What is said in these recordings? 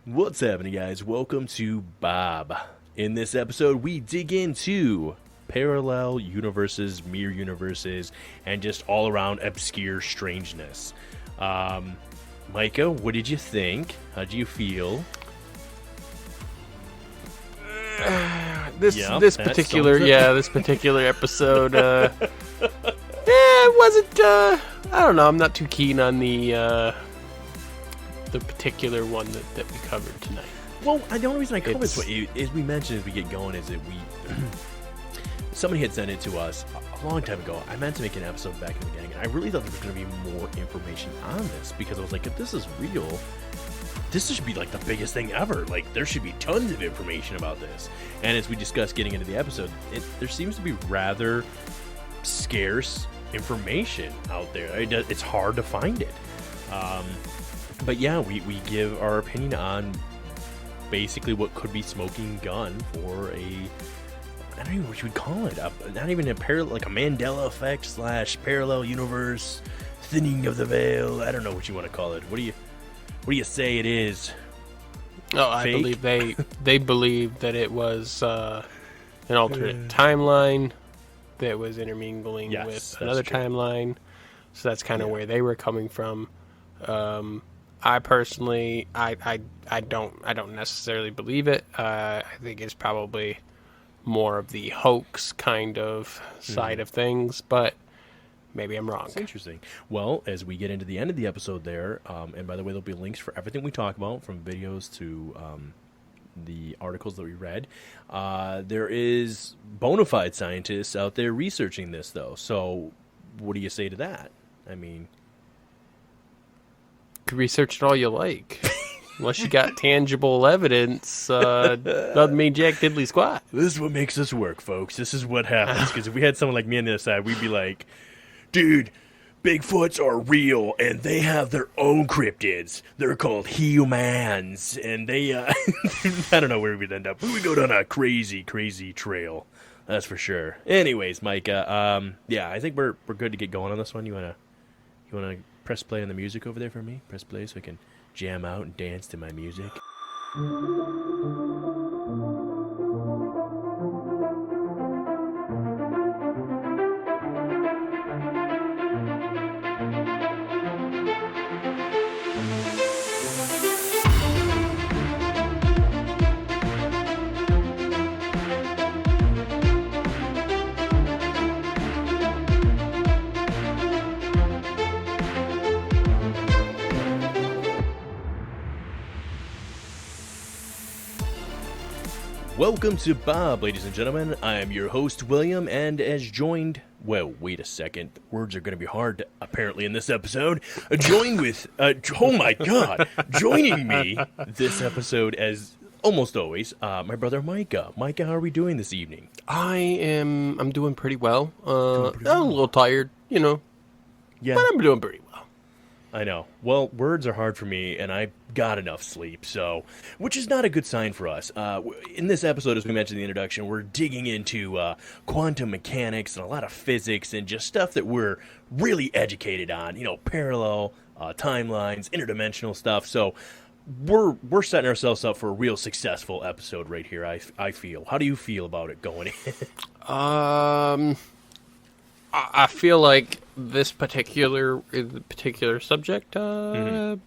What's happening, guys? Welcome to B.O.B.B. In this episode, we dig into parallel universes, mirror universes, and just all-around obscure strangeness. Micah, what did you think? How do you feel? This particular episode, it wasn't. I don't know. I'm not too keen on the particular one that we covered tonight. Well, the only reason I covered this one is we mentioned as we get going is that somebody had sent it to us a long time ago. I meant to make an episode back in the beginning, and I really thought there was going to be more information on this because I was like, if this is real, this should be like the biggest thing ever. Like, there should be tons of information about this. And as we discussed getting into the episode, there seems to be rather scarce information out there. It's hard to find it. But yeah, we give our opinion on basically what could be smoking gun for I don't even know what you would call it. Not even a parallel, like a Mandela effect / parallel universe, thinning of the veil. I don't know what you want to call it. What do you say it is? Oh, I believe they believe that it was an alternate timeline that was intermingling with another timeline. So that's kind of where they were coming from. I personally, I don't necessarily believe it. I think it's probably more of the hoax kind of side of things, but maybe I'm wrong. That's interesting. Well, as we get into the end of the episode there, and by the way, there'll be links for everything we talk about, from videos to the articles that we read. There is bona fide scientists out there researching this, though. So what do you say to that? I mean, you can research it all you like. Unless you got tangible evidence, doesn't mean jack diddly squat. This is what makes us work, folks. This is what happens. Because if we had someone like me on the other side, we'd be like, dude, Bigfoots are real, and they have their own cryptids. They're called humans, and they, I don't know where we'd end up. We would go down a crazy, crazy trail. That's for sure. Anyways, Micah, yeah, I think we're good to get going on this one. You wanna press play on the music over there for me? Press play so I can jam out and dance to my music. Welcome to B.O.B.B., ladies and gentlemen. I am your host, William, and as joined... Well, wait a second. Words are going to be hard, apparently, in this episode. Joined with... oh my god! Joining me this episode, as almost always, my brother Micah. Micah, how are we doing this evening? I'm doing pretty well. I'm a little tired, but I'm doing pretty well. I know. Well, words are hard for me, and I got enough sleep, which is not a good sign for us. In this episode, as we mentioned in the introduction, we're digging into quantum mechanics and a lot of physics and just stuff that we're really educated on. Parallel timelines, interdimensional stuff. So we're setting ourselves up for a real successful episode right here. I feel. How do you feel about it going in? I feel like this particular subject, I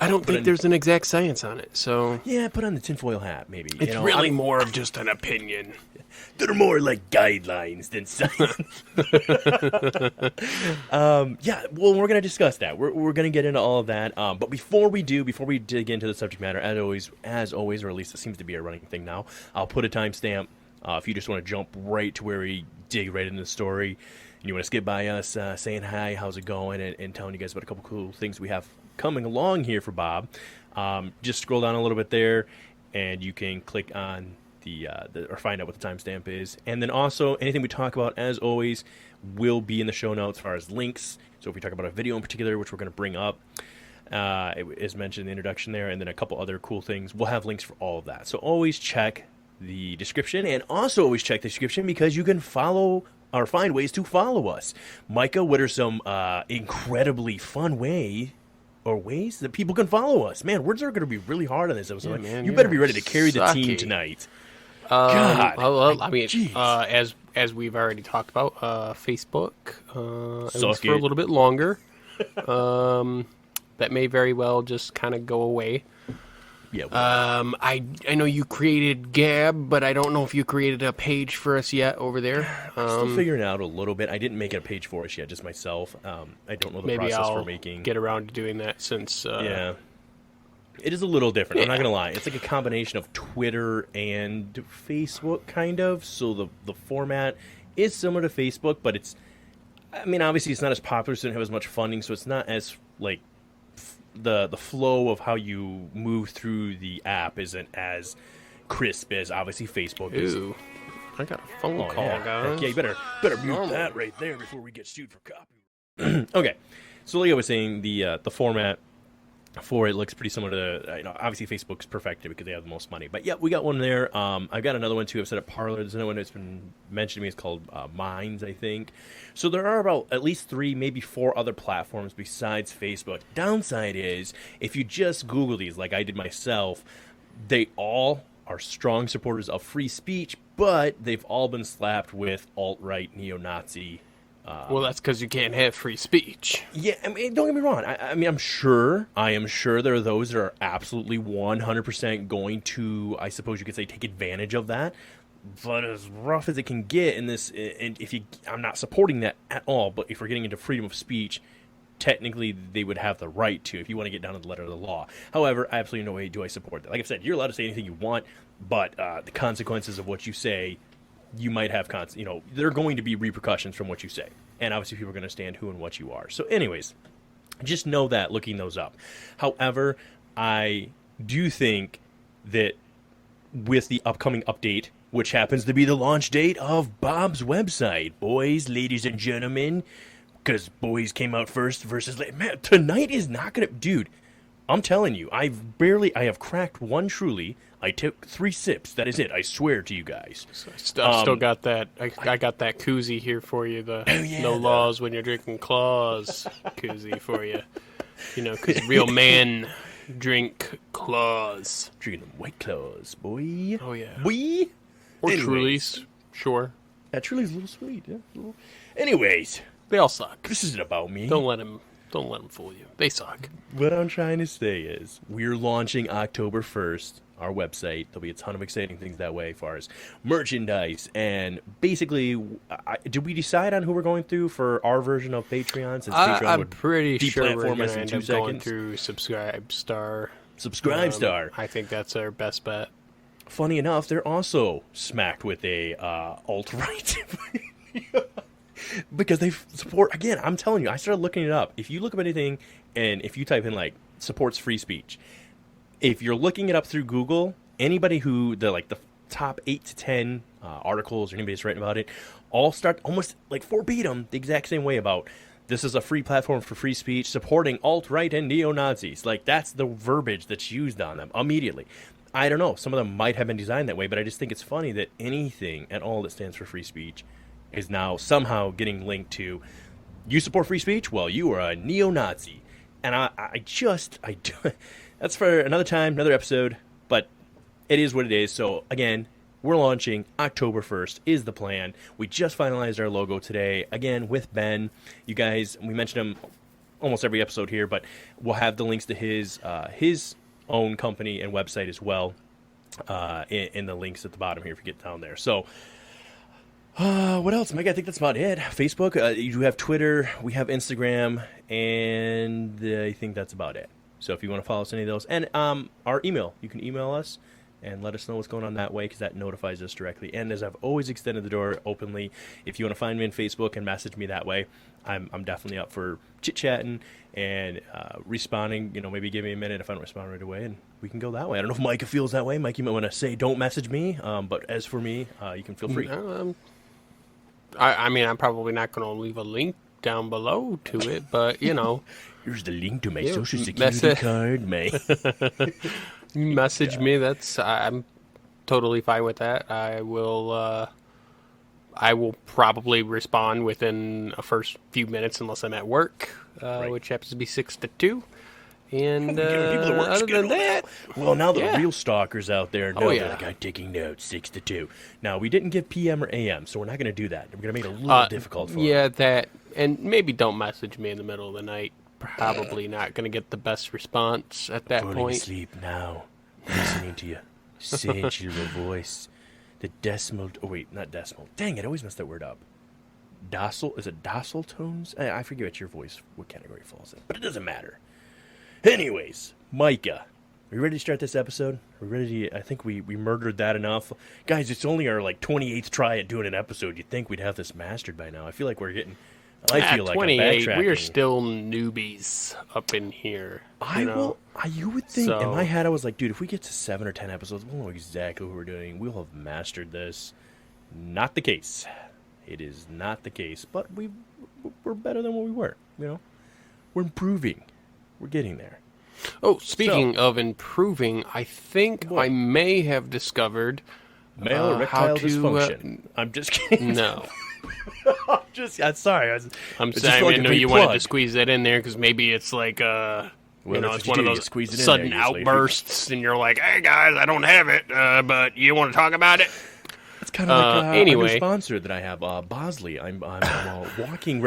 don't think there's an exact science on it. So yeah, put on the tinfoil hat, maybe. It's really more of just an opinion. They're more like guidelines than science. Yeah, well, we're going to discuss that. We're going to get into all of that. But before we dig into the subject matter, as always, or at least it seems to be a running thing now, I'll put a timestamp. If you just want to jump right to where we dig right into the story, and you want to skip by us saying hi, how's it going, and telling you guys about a couple cool things we have coming along here for B.O.B.B., just scroll down a little bit there, and you can click on or find out what the timestamp is. And then also, anything we talk about, as always, will be in the show notes as far as links. So if we talk about a video in particular, which we're going to bring up, it is mentioned in the introduction there, and then a couple other cool things, we'll have links for all of that. So always check the description, and also always check the description because you can follow or find ways to follow us. Micah, what are some incredibly fun way or ways that people can follow us. Man, words are going to be really hard on this episode. Yeah, man, you better be ready to carry the team tonight. God, well, I mean, as we've already talked about, Facebook, at least for a little bit longer, that may very well just kind of go away. Yeah. I know you created Gab, but I don't know if you created a page for us yet over there. I'm still figuring it out a little bit. I didn't make a page for us yet, just myself. I don't know the process for making. Maybe I'll get around to doing that since. Yeah. It is a little different. I'm not gonna lie. It's like a combination of Twitter and Facebook, kind of. So the format is similar to Facebook, but it's. I mean, obviously, it's not as popular, so it doesn't have as much funding, so it's not as like. The flow of how you move through the app isn't as crisp as obviously Facebook is. Ooh, I got a phone call, guys. Yeah, you better mute that right there before we get sued for copyright. Okay, so like I was saying, the format for it looks pretty similar to obviously Facebook's perfected because they have the most money. But yeah, we got one there. I've got another one too. I've set up Parler. There's another one that's been mentioned to me. It's called Minds, I think. So there are about at least 3, maybe 4 other platforms besides Facebook. Downside is if you just Google these, like I did myself, they all are strong supporters of free speech, but they've all been slapped with alt-right neo-Nazi. Well, that's because you can't have free speech. Yeah, I mean, don't get me wrong. I mean, I am sure there are those that are absolutely 100% going to, I suppose you could say, take advantage of that. But as rough as it can get in this, and I'm not supporting that at all. But if we're getting into freedom of speech, technically they would have the right to, if you want to get down to the letter of the law. However, absolutely no way do I support that. Like I said, you're allowed to say anything you want, but the consequences of what you say. You might have, there are going to be repercussions from what you say. And obviously people are going to understand who and what you are. So anyways, just know that looking those up. However, I do think that with the upcoming update, which happens to be the launch date of Bob's website, boys, ladies, and gentlemen, because boys came out first versus late. Man, tonight is not going to... Dude, I'm telling you, I have cracked one truly. I took 3 sips. That is it. I swear to you guys. So I've still got that. I got that koozie here for you. No laws when you're drinking claws koozie for you. Because real men drink claws. Drinking them White Claws, boy. Oh, yeah. Boy. Or Trulies. Sure. That Truly's a little sweet. Yeah. Anyways. They all suck. This isn't about me. Don't let them fool you. They suck. What I'm trying to say is we're launching October 1st. Our website. There'll be a ton of exciting things that way as far as merchandise. And basically, did we decide on who we're going through for our version of Patreon? Since Patreon I'm pretty sure we're going to end up going through Subscribestar. Subscribestar. I think that's our best bet. Funny enough, they're also smacked with a alt-right. Because they support, again, I'm telling you, I started looking it up. If you look up anything, and if you type in, like, supports free speech, if you're looking it up through Google, anybody who, the top 8 to 10 articles or anybody that's writing about it, all start almost, like, verbatim the exact same way about, this is a free platform for free speech, supporting alt-right and neo-Nazis. Like, that's the verbiage that's used on them immediately. I don't know. Some of them might have been designed that way, but I just think it's funny that anything at all that stands for free speech is now somehow getting linked to, you support free speech? Well, you are a neo-Nazi. And I do. That's for another time, another episode, but it is what it is. So, again, we're launching October 1st is the plan. We just finalized our logo today, again, with Ben. You guys, we mention him almost every episode here, but we'll have the links to his own company and website as well in the links at the bottom here if you get down there. So, what else, Mike? I think that's about it. Facebook, you have Twitter, we have Instagram, and I think that's about it. So if you want to follow us on any of those, and our email, you can email us and let us know what's going on that way because that notifies us directly. And as I've always extended the door openly, if you want to find me on Facebook and message me that way, I'm definitely up for chit-chatting and responding. Maybe give me a minute if I don't respond right away, and we can go that way. I don't know if Micah feels that way. Mike, you might want to say don't message me, but as for me, you can feel free. I mean, I'm probably not going to leave a link down below to it, but, Here's the link to my social security card, mate. Message me. I'm totally fine with that. I will probably respond within the first few minutes unless I'm at work, right, which happens to be 6 to 2. And other than that, well, now the real stalkers out there know they're like, I'm taking notes 6 to 2. Now, we didn't give PM or AM, so we're not going to do that. We're going to make it a little difficult for them. Yeah, that, and maybe don't message me in the middle of the night. Probably not going to get the best response at that Falling asleep now, listening to your sensual voice. The decimal, not decimal. Dang it, I always mess that word up. Docile, is it docile tones? I forget what your voice, what category it falls in, but it doesn't matter. Anyways, Micah, are you ready to start this episode? Are we ready to, I think we murdered that enough. Guys, it's only our 28th try at doing an episode. You'd think we'd have this mastered by now. I feel like we're getting, I feel like 28, I'm we are still newbies up in here. You would think, in my head I was like, dude, if we get to 7 or 10 episodes, we'll know exactly what we're doing. We'll have mastered this. Not the case. It is not the case, but we're better than what we were, We're improving. We're getting there. Oh, speaking of improving, I think I may have discovered male erectile dysfunction. I'm just kidding. No. I'm sorry. I'm sorry. I know you wanted to squeeze that in there because maybe it's like, it's one of those sudden outbursts, and you're like, "Hey guys, I don't have it, but you want to talk about it?" It's kind of like a new sponsor that I have, Bosley. I'm a walking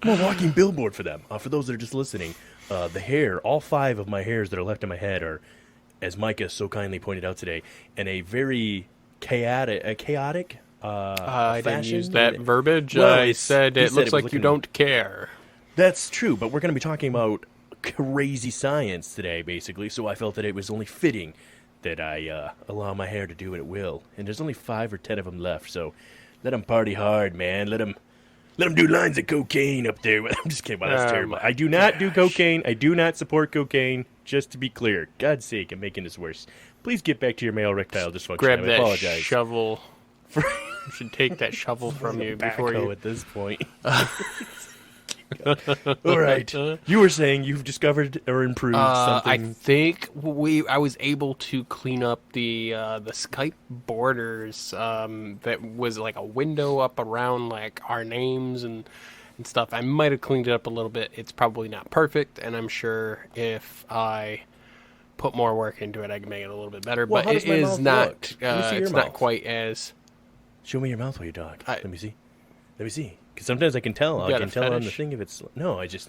I'm a walking billboard for them. For those that are just listening, the hair, all 5 of my hairs that are left in my head are, as Micah so kindly pointed out today, in a very chaotic I didn't fashion. use that verbiage. I said it looks like you don't care. That's true, but we're going to be talking about crazy science today, basically, so I felt that it was only fitting that I allow my hair to do what it will. And there's only 5 or 10 of them left, so let them party hard, man. Let them do lines of cocaine up there. I'm just kidding. Wow, that's terrible. I do not do cocaine. I do not support cocaine, just to be clear. God's sake, I'm making this worse. Please get back to your male erectile dysfunction. Grab that shovel. You should take that shovel from you before you... at this point. All right. You were saying you've discovered or improved something. I think I was able to clean up the Skype borders that was like a window up around like our names and stuff. I might have cleaned it up a little bit. It's probably not perfect, and I'm sure if I put more work into it, I can make it a little bit better. Well, but it is not. It's not quite as. Show me your mouth while you talk. Let me see. Because sometimes I can tell. I can tell on the thing if it's... No, is it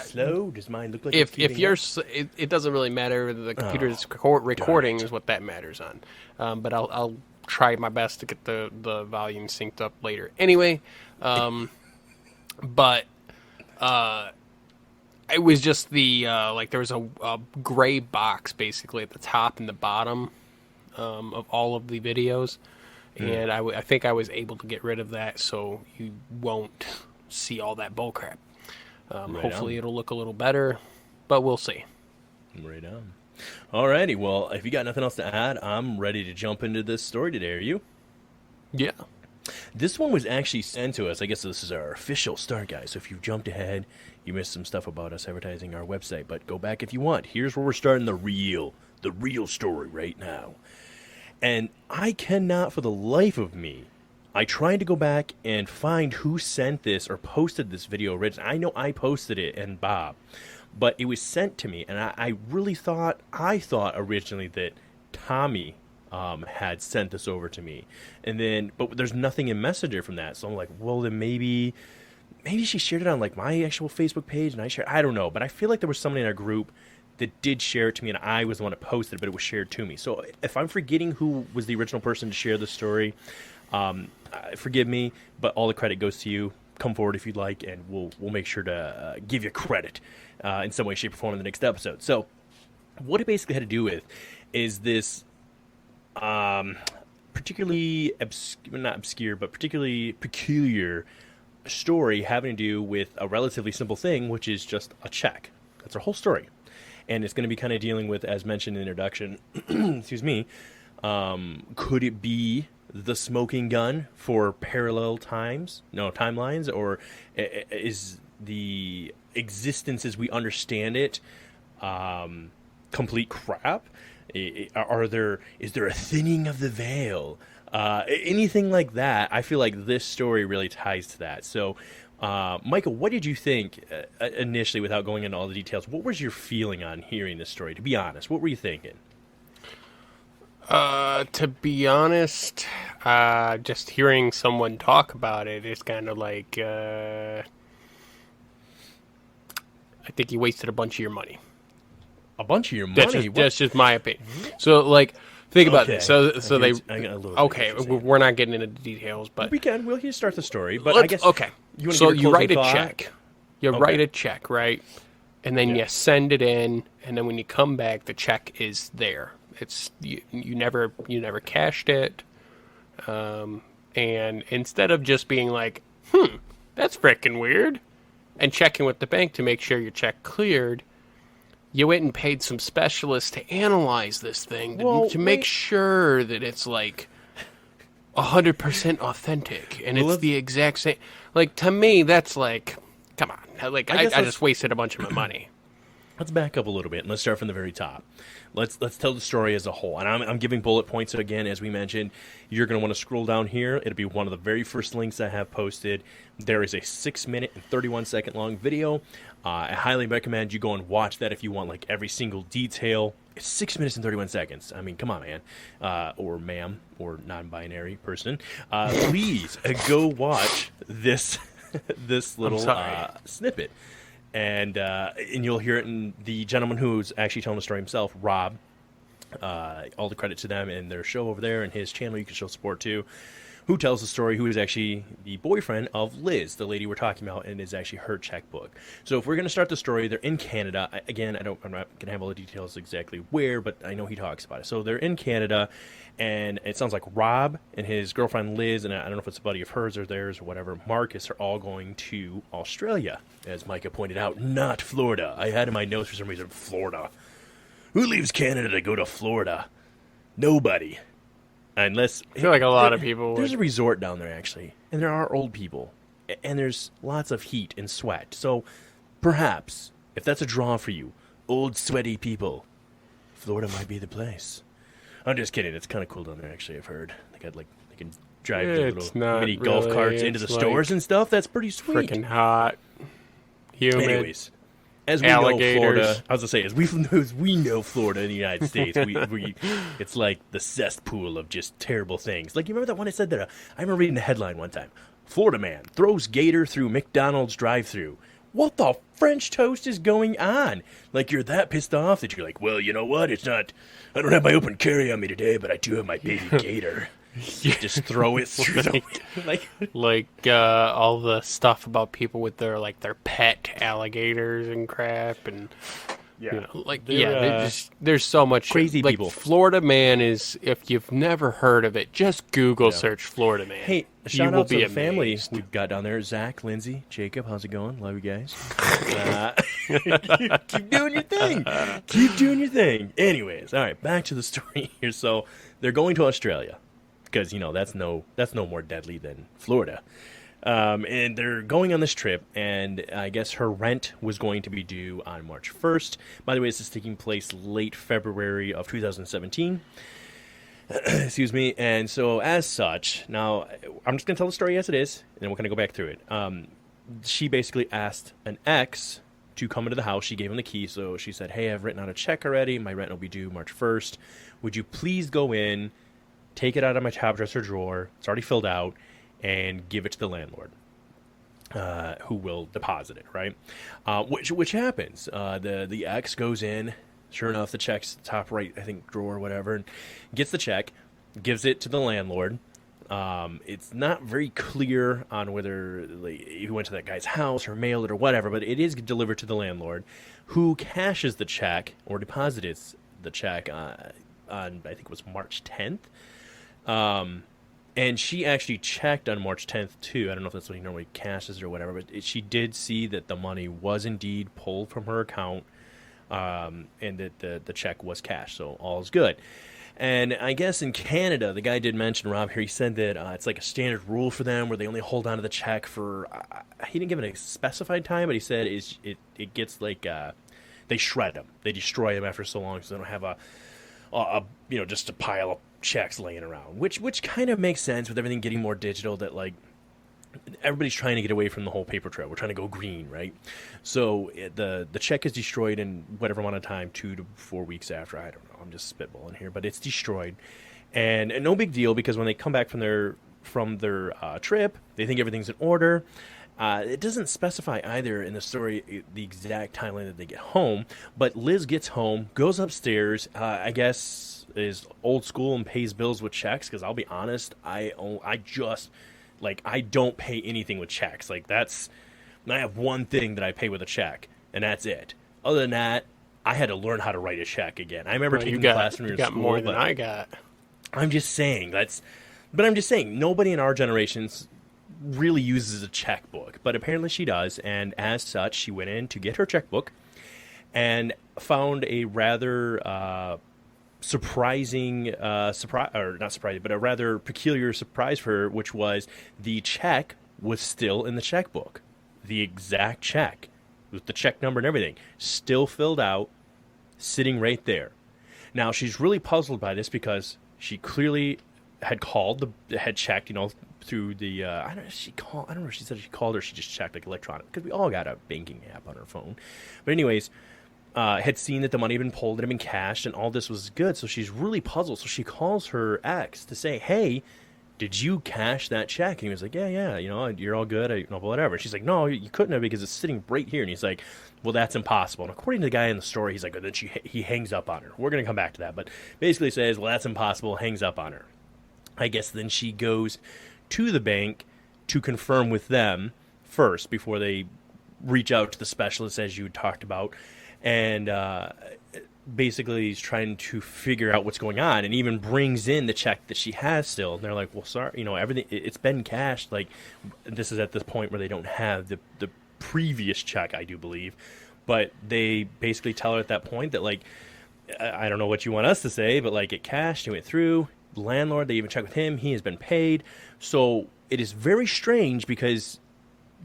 slow? Does mine look like if you're... It doesn't really matter. The computer's recording is what that matters on. But I'll try my best to get the volume synced up later. Anyway, but it was just the... there was a gray box, basically, at the top and the bottom of all of the videos. And I think I was able to get rid of that so you won't see all that bullcrap. Hopefully it'll look a little better, but we'll see. Right on. Alrighty, well, if you got nothing else to add, I'm ready to jump into this story today. Are you? Yeah. This one was actually sent to us. I guess this is our official start, guys. So if you jumped ahead, you missed some stuff about us advertising our website. But go back if you want. Here's where we're starting the real story right now. And I cannot, for the life of me, I tried to go back and find who sent this or posted this video originally. I know I posted it and Bob, but it was sent to me, and I really thought originally that Tommy had sent this over to me, and then but there's nothing in Messenger from that, so I'm like, well then maybe she shared it on like my actual Facebook page, and I don't know, but I feel like there was somebody in our group that did share it to me, and I was the one that posted it, but it was shared to me. So if I'm forgetting who was the original person to share the story, forgive me, but all the credit goes to you. Come forward if you'd like, and we'll make sure to give you credit in some way, shape, or form in the next episode. So what it basically had to do with is this particularly not obscure, but particularly peculiar story having to do with a relatively simple thing, which is just a check. That's our whole story. And it's going to be kind of dealing with, as mentioned in the introduction, excuse me, could it be the smoking gun for parallel timelines, or is the existence as we understand it complete crap? Is there a thinning of the veil? Anything like that? I feel like this story really ties to that. So Michael, what did you think initially, without going into all the details? What was your feeling on hearing this story? To be honest, what were you thinking? To be honest, just hearing someone talk about it is kind of like, I think you wasted a bunch of your money. A bunch of your money? That's just my opinion. So, like, think about this. So we're not getting into the details, but we can. We'll start the story, but I guess you write a check. You write a check, right? And then you send it in, and then when you come back, the check is there. It's you never cashed it, and instead of just being like, that's freaking weird, and checking with the bank to make sure your check cleared, you went and paid some specialists to analyze this thing to make sure that it's like 100% authentic and it's the exact same. Like, to me, that's like, come on, like I just wasted a bunch of my money. Let's back up a little bit and let's start from the very top. Let's tell the story as a whole. And I'm giving bullet points. So again, as we mentioned, you're going to want to scroll down here. It'll be one of the very first links I have posted. There is a 6-minute and 31-second long video. I highly recommend you go and watch that if you want like every single detail. It's 6 minutes and 31 seconds. I mean, come on, man. Or ma'am, or non-binary person. Please go watch this little snippet. And you'll hear it in the gentleman who's actually telling the story himself, Rob. All the credit to them and their show over there and his channel you can show support to, who tells the story, who is actually the boyfriend of Liz, the lady we're talking about, and is actually her checkbook. So if we're going to start the story, they're in Canada. Again, I'm not going to have all the details exactly where, but I know he talks about it. So they're in Canada, and it sounds like Rob and his girlfriend Liz, and I don't know if it's a buddy of hers or theirs or whatever, Marcus, are all going to Australia, as Micah pointed out, not Florida. I had in my notes for some reason, Florida. Who leaves Canada to go to Florida? Nobody. Unless I feel like a lot of people There's a resort down there, actually, and there are old people, and there's lots of heat and sweat. So perhaps, if that's a draw for you, old sweaty people, Florida might be the place. I'm just kidding. It's kind of cool down there, actually, I've heard. They can drive the little mini golf carts into the stores and stuff. That's pretty sweet. Freaking hot. Humid. Anyways, as we know Florida, I was going to say, as we know Florida in the United States, we it's like the cesspool of just terrible things. Like, you remember that one I said that? I remember reading the headline one time. Florida man throws gator through McDonald's drive-thru. What the French toast is going on? Like, you're that pissed off that you're like, well, you know what? It's not, I don't have my open carry on me today, but I do have my baby gator. Just throw it through all the stuff about people with their pet alligators and crap, and there's so much crazy people. Florida man is, if you've never heard of it, just Google search Florida man. Hey, shout out to the family we've got down there. Zach, Lindsay, Jacob, how's it going? Love you guys. Keep doing your thing. Keep doing your thing. Anyways, all right, back to the story here. So they're going to Australia, because that's no more deadly than Florida, and they're going on this trip, and I guess her rent was going to be due on March 1st. By the way, this is taking place late February of 2017. Excuse me. And so, as such, now I'm just going to tell the story as it is, and then we're going to go back through it. She basically asked an ex to come into the house. She gave him the key, so she said, "Hey, I've written out a check already. My rent will be due March 1st. Would you please go in, take it out of my top dresser drawer, it's already filled out, and give it to the landlord, who will deposit it," right? Which happens. The ex goes in, sure enough, the check's top right, I think, drawer or whatever, and gets the check, gives it to the landlord. It's not very clear on whether he went to that guy's house or mailed it or whatever, but it is delivered to the landlord, who cashes the check or deposits the check on I think it was March 10th. And she actually checked on March 10th too. I don't know if that's what he normally cashes or whatever, but she did see that the money was indeed pulled from her account, and that the check was cashed, so all's good. And I guess in Canada, the guy did mention, Rob here, he said that it's like a standard rule for them where they only hold on to the check for, he didn't give it a specified time, but he said it gets like, they shred them. They destroy them after so long, so they don't have just a pile of checks laying around, which kind of makes sense with everything getting more digital, that like everybody's trying to get away from the whole paper trail. We're trying to go green, right? So the check is destroyed in whatever amount of time, 2 to 4 weeks after. I don't know. I'm just spitballing here, but it's destroyed, and no big deal because when they come back from their trip, they think everything's in order. It doesn't specify either in the story the exact timeline that they get home, but Liz gets home, goes upstairs, I guess is old school and pays bills with checks, because I'll be honest, I don't pay anything with checks. Like, I have one thing that I pay with a check, and that's it. Other than that, I had to learn how to write a check again. I remember taking the class when we were in school. You got more than I got. I'm just saying, nobody in our generations really uses a checkbook, but apparently she does, and as such, she went in to get her checkbook and found a rather surprising surprise, or not surprising, but a rather peculiar surprise for her, which was the check was still in the checkbook. The exact check with the check number and everything still filled out, sitting right there. Now, she's really puzzled by this because she clearly had checked, through the I don't know if she said she called or she just checked, like, electronic, because we all got a banking app on our phone. But anyways, had seen that the money had been pulled, it had been cashed, and all this was good. So she's really puzzled. So she calls her ex to say, "Hey, did you cash that check?" And he was like, "Yeah, you're all good, whatever." And she's like, "No, you couldn't have, because it's sitting right here." And he's like, "Well, that's impossible." And according to the guy in the story, he's like, then he hangs up on her. We're gonna come back to that, but basically says, "Well, that's impossible," hangs up on her. I guess then she goes to the bank to confirm with them first before they reach out to the specialist, as you talked about, and basically he's trying to figure out what's going on, and even brings in the check that she has still. And they're like, "Well, sorry, everything, it's been cashed." Like, this is at this point where they don't have the previous check, I do believe, but they basically tell her at that point that, like, I don't know what you want us to say, but, like, it cashed, it went through. The landlord, they even checked with him, he has been paid. So it is very strange because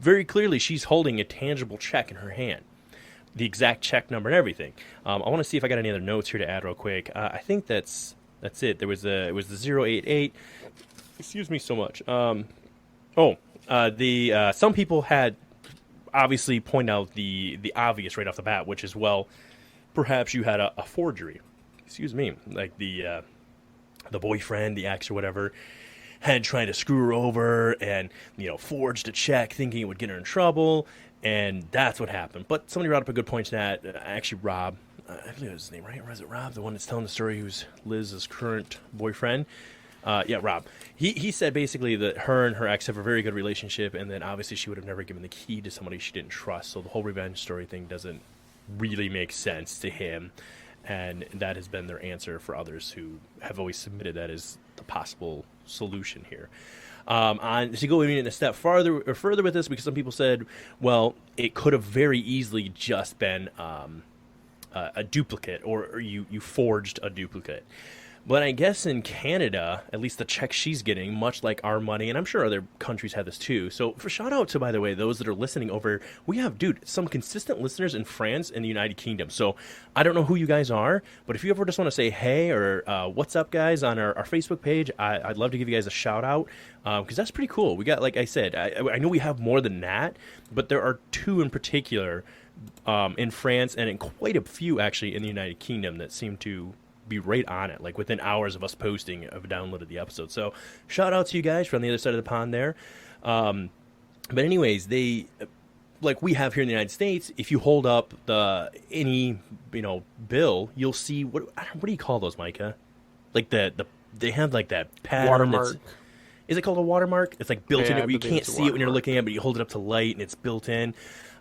very clearly she's holding a tangible check in her hand, the exact check number and everything. I want to see if I got any other notes here to add real quick. I think that's it. It was the 088. Excuse me so much. Some people had obviously pointed out the obvious right off the bat, which is, well, perhaps you had a forgery. Excuse me, like the boyfriend, the ex or whatever, had tried to screw her over and, forged a check thinking it would get her in trouble, and that's what happened. But somebody brought up a good point to that. Actually, Rob, I believe it was his name, right? Or was it Rob, the one that's telling the story, who's Liz's current boyfriend? Yeah, Rob. He said basically that her and her ex have a very good relationship, and that obviously she would have never given the key to somebody she didn't trust, so the whole revenge story thing doesn't really make sense to him. And that has been their answer for others who have always submitted that as the possible solution here. To go even a step further with this, because some people said, well, it could have very easily just been a duplicate, or you forged a duplicate. But I guess in Canada, at least the check she's getting, much like our money, and I'm sure other countries have this too. So for shout out to, by the way, those that are listening over, we have, some consistent listeners in France and the United Kingdom. So I don't know who you guys are, but if you ever just want to say hey or what's up, guys, on our Facebook page, I'd love to give you guys a shout out, because that's pretty cool. We got, like I said, I know we have more than that, but there are 2 in particular in France and in quite a few actually in the United Kingdom that seem to be right on it, like within hours of us posting, I've downloaded the episode. So shout out to you guys from the other side of the pond there. But anyways, they, like we have here in the United States, if you hold up any bill, you'll see what do you call those, Micah? Like they have like that pattern. Watermark. Is it called a watermark? It's like built in it where you can't see it when you're looking at it, but you hold it up to light and it's built in.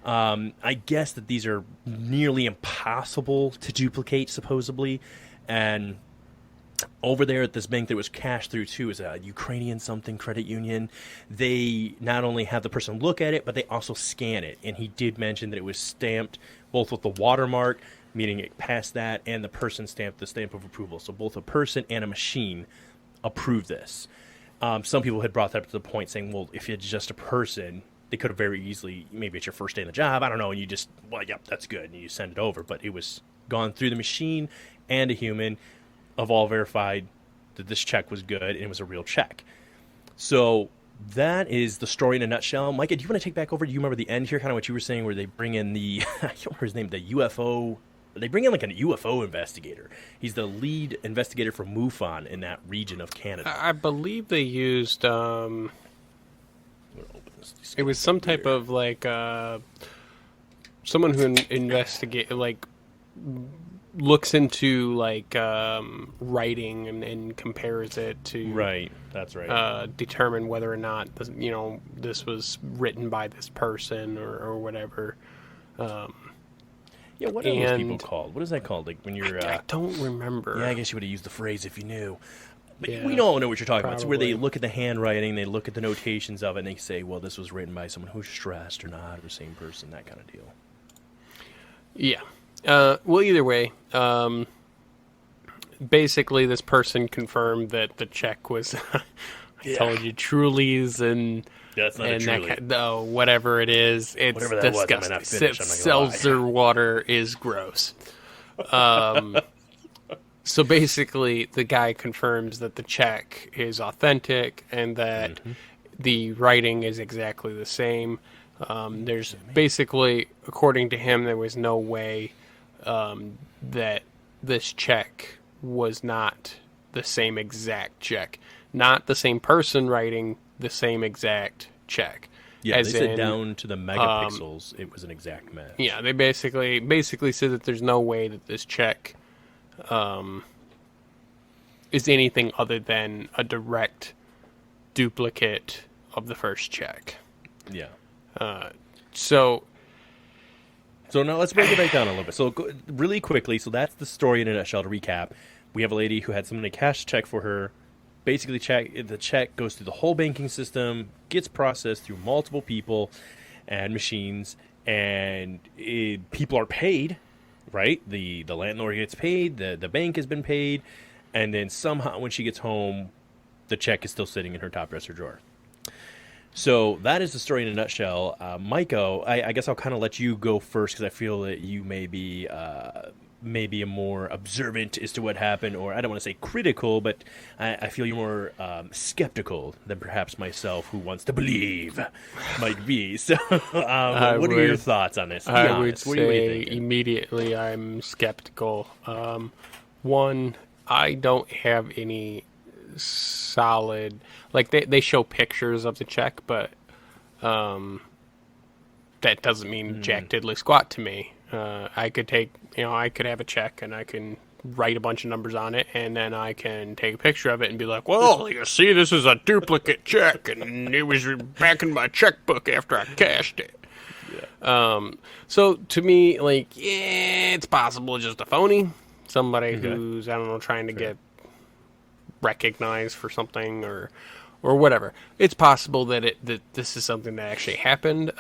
I guess that these are nearly impossible to duplicate, supposedly. And over there at this bank that was cashed through too is a Ukrainian something credit union. They not only have the person look at it, but they also scan it. And he did mention that it was stamped both with the watermark, meaning it passed that, and the person stamped the stamp of approval. So both a person and a machine approved this. Some people had brought that up to the point saying, well, if it's just a person, they could have very easily, maybe it's your first day on the job, I don't know, and you just, well, yep, that's good, and you send it over. But it was gone through the machine and a human, have all verified that this check was good and it was a real check. So that is the story in a nutshell. Micah, do you want to take back over? Do you remember the end here, kind of what you were saying, where they bring in the, I can't remember his name, the UFO, they bring in like a UFO investigator. He's the lead investigator for MUFON in that region of Canada. I believe they used, it was some type of like, someone who investigate, like, looks into like writing and compares it to right. That's right. Determine whether or not this was written by this person or whatever. Yeah, what are those people called? What is that called? Like when you're I don't remember. Yeah, I guess you would have used the phrase if you knew. But yeah, we all know what you're talking about. It's where they look at the handwriting, they look at the notations of it, and they say, well, this was written by someone who's stressed or not, or the same person, that kind of deal. Yeah. Well, either way, basically this person confirmed that the check was, I told you, Truly's and... That's not a Truly. No, whatever it is, it's disgusting. Seltzer water is gross. So basically, the guy confirms that the check is authentic and that the writing is exactly the same. There's basically, according to him, there was no way that this check was not the same exact check. Not the same person writing the same exact check. Yeah, they said down to the megapixels, it was an exact match. Yeah, they basically said that there's no way that this check is anything other than a direct duplicate of the first check. Yeah. So now let's break it back down a little bit. So really quickly, so that's the story in a nutshell. To recap, we have a lady who had somebody cash a check for her. Basically, the check goes through the whole banking system, gets processed through multiple people and machines, and people are paid, right? The landlord gets paid, the bank has been paid, and then somehow when she gets home, the check is still sitting in her top dresser drawer. So that is the story in a nutshell. Micah, I guess I'll kind of let you go first because I feel that you may be maybe a more observant as to what happened, or I don't want to say critical, but I feel you're more skeptical than perhaps myself, who wants to believe might be. So what are your thoughts on this? I would say immediately I'm skeptical. One, I don't have any solid, like they show pictures of the check, but that doesn't mean jack diddly squat to me. I could have a check and I can write a bunch of numbers on it, and then I can take a picture of it and be like, well, you see, this is a duplicate check, and it was back in my checkbook after I cashed it. Yeah. So to me, like, yeah, it's possible it's just a phony. Somebody who's, I don't know, trying to get recognized for something or whatever. It's possible that this is something that actually happened.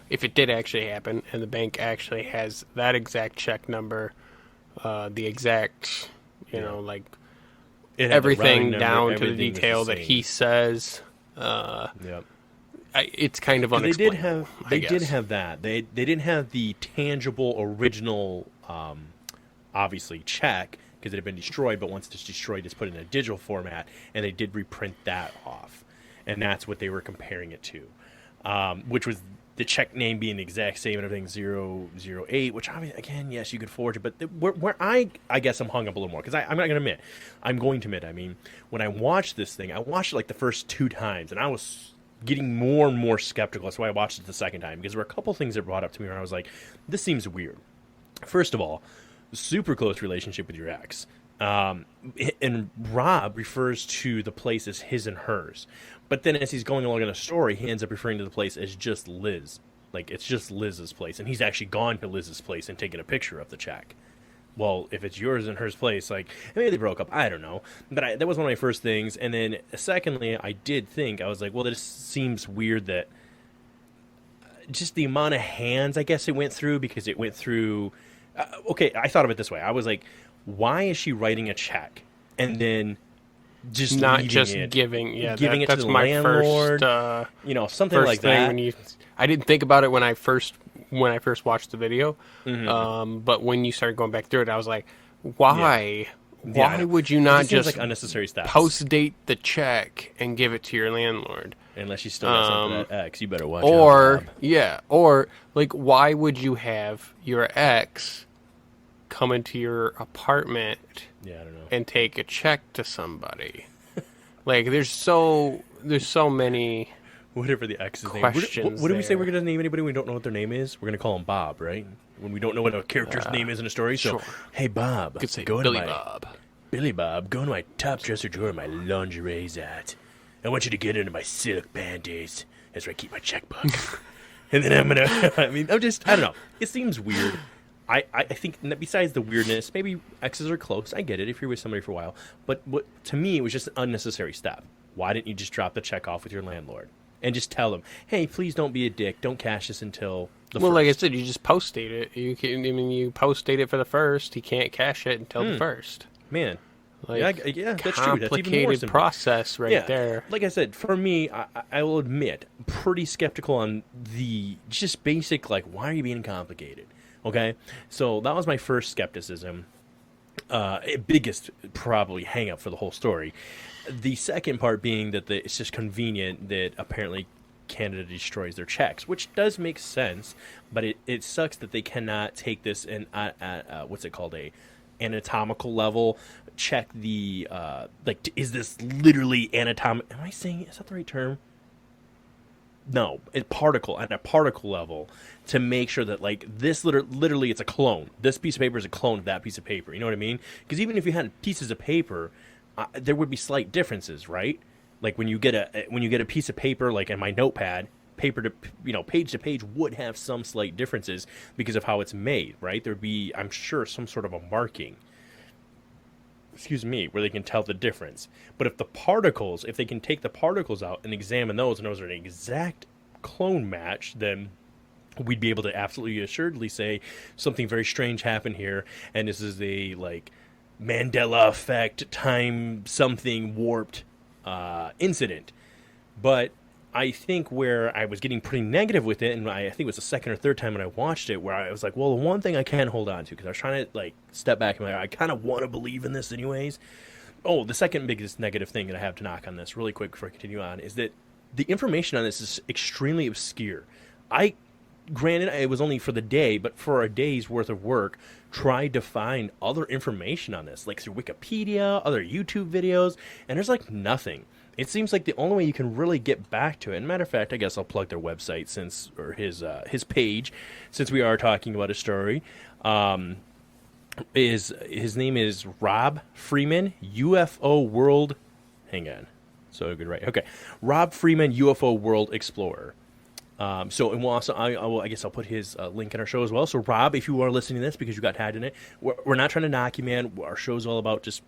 If it did actually happen and the bank actually has that exact check number, the exact, like everything down to the detail that he says, it's kind of unexplainable. They did have that. They didn't have the tangible original, obviously, check because it had been destroyed. But once it's destroyed, it's put in a digital format, and they did reprint that off, and that's what they were comparing it to. Which was the check name being the exact same and everything 008, which again, yes, you could forge it, but where I guess I'm hung up a little more, because I'm not going to admit, I mean, when I watched this thing, I watched it like the first 2 times, and I was getting more and more skeptical. That's why I watched it the second time, because there were a couple things that brought up to me where I was like, this seems weird. First of all, super close relationship with your ex. And Rob refers to the place as his and hers. But then as he's going along in the story, he ends up referring to the place as just Liz. Like, it's just Liz's place. And he's actually gone to Liz's place and taken a picture of the check. Well, if it's yours and hers place, like, maybe they broke up. I don't know. But that was one of my first things. And then, secondly, I did think, I was like, well, this seems weird that just the amount of hands, I guess, it went through, because it went through... okay, I thought of it this way. I was like, why is she writing a check and then just not just giving it to the landlord? First, something like that. I didn't think about it when I first watched the video, but when you started going back through it, I was like, why why would you not just like unnecessary steps. Post date the check and give it to your landlord? Unless you still got something for that ex, you better watch out. Or or like, why would you have your ex come into your apartment? Yeah, I don't know. And take a check to somebody. Like, there's so many. Whatever the ex's name. Questions. What do we say we're going to name anybody when we don't know what their name is? We're going to call him Bob, right? When we don't know what a character's name is in a story. So, sure. Hey, Bob. Could say Billy Bob. Billy Bob, go into my top dresser drawer where my lingerie's at. I want you to get into my silk panties. That's where I keep my checkbook. And then I'm going to... I don't know. It seems weird. I think that besides the weirdness, maybe exes are close. I get it if you're with somebody for a while. But to me, it was just an unnecessary step. Why didn't you just drop the check off with your landlord? And just tell them, hey, please don't be a dick. Don't cash this until the first. Like I said, you just post date it. You post date it for the first. He can't cash it until the first. Man. Like, yeah, that's true. That's even more complicated process there. Like I said, for me, I will admit, pretty skeptical on the just basic, like, why are you being complicated? Okay? So that was my first skepticism. Biggest, probably, hang-up for the whole story. The second part being that it's just convenient that apparently Canada destroys their checks, which does make sense, but it sucks that they cannot take this and what's it called, a anatomical level, check the is this literally anatomic? Am I saying, is that the right term? No, at a particle level, to make sure that like this literally it's a clone. This piece of paper is a clone of that piece of paper. You know what I mean? Because even if you had pieces of paper, there would be slight differences, right? Like when you get a piece of paper, like in my notepad, paper to page to page would have some slight differences because of how it's made, right? There'd be, I'm sure, some sort of a marking. Excuse me, where they can tell the difference. But if they can take the particles out and examine those, and those are an exact clone match, then we'd be able to absolutely assuredly say something very strange happened here, and this is a like Mandela effect time something warped incident. But I think where I was getting pretty negative with it, and I think it was the second or third time when I watched it, where I was like, well, the one thing I can hold on to, because I was trying to like step back and I kind of want to believe in this anyways. Oh, the second biggest negative thing that I have to knock on this really quick before I continue on is that the information on this is extremely obscure. Granted, it was only for the day, but for a day's worth of work, tried to find other information on this, like through Wikipedia, other YouTube videos, and there's like nothing. It seems like the only way you can really get back to it, and matter of fact, I guess I'll plug their website or his page, since we are talking about a story. His name is Rob Freeman, UFO World. Hang on, so good, right? Okay, Rob Freeman, UFO World Explorer. And we'll also, I guess I'll put his link in our show as well. So Rob, if you are listening to this because you got tagged in it, we're not trying to knock you, man. Our show's all about just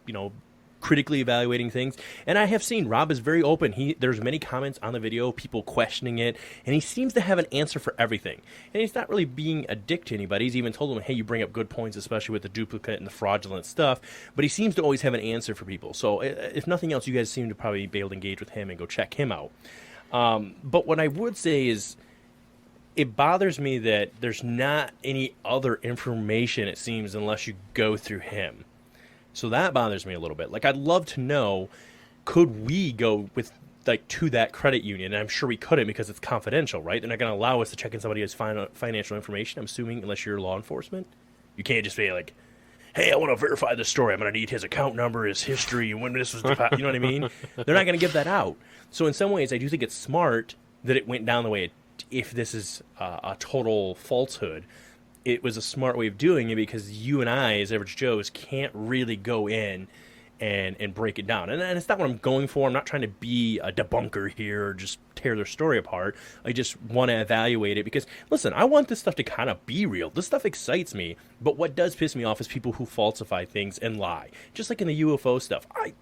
critically evaluating things, and I have seen Rob is very open. There's many comments on the video, people questioning it, and he seems to have an answer for everything. And he's not really being a dick to anybody. He's even told them, hey, you bring up good points, especially with the duplicate and the fraudulent stuff, but he seems to always have an answer for people. So if nothing else, you guys seem to probably be able to engage with him and go check him out. But what I would say is, it bothers me that there's not any other information, it seems, unless you go through him. So that bothers me a little bit. Like, I'd love to know, could we go with to that credit union? And I'm sure we couldn't because it's confidential, right? They're not going to allow us to check in somebody else's financial information, I'm assuming, unless you're law enforcement. You can't just be like, hey, I want to verify this story. I'm going to need his account number, his history, and when this was deposited. You know what I mean? They're not going to give that out. So in some ways, I do think it's smart that it went down the way if this is a total falsehood. It was a smart way of doing it because you and I, as average Joes, can't really go in and break it down. And it's not what I'm going for. I'm not trying to be a debunker here or just tear their story apart. I just want to evaluate it because, listen, I want this stuff to kind of be real. This stuff excites me. But what does piss me off is people who falsify things and lie. Just like in the UFO stuff. I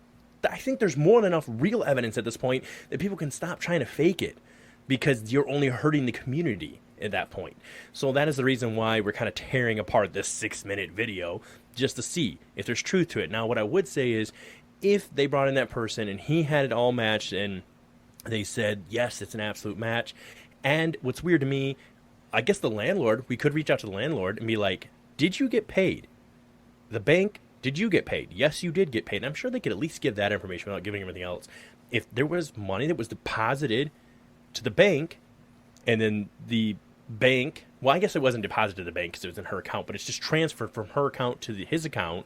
think there's more than enough real evidence at this point that people can stop trying to fake it because you're only hurting the community at that point. So that is the reason why we're kind of tearing apart this 6-minute video just to see if there's truth to it. Now, what I would say is if they brought in that person and he had it all matched and they said, yes, it's an absolute match. And what's weird to me, I guess we could reach out to the landlord and be like, did you get paid? The bank Did you get paid? Yes, you did get paid. And I'm sure they could at least give that information without giving everything else. If there was money that was deposited to the bank, and then the bank, well, I guess it wasn't deposited to the bank because it was in her account, but it's just transferred from her account to his account,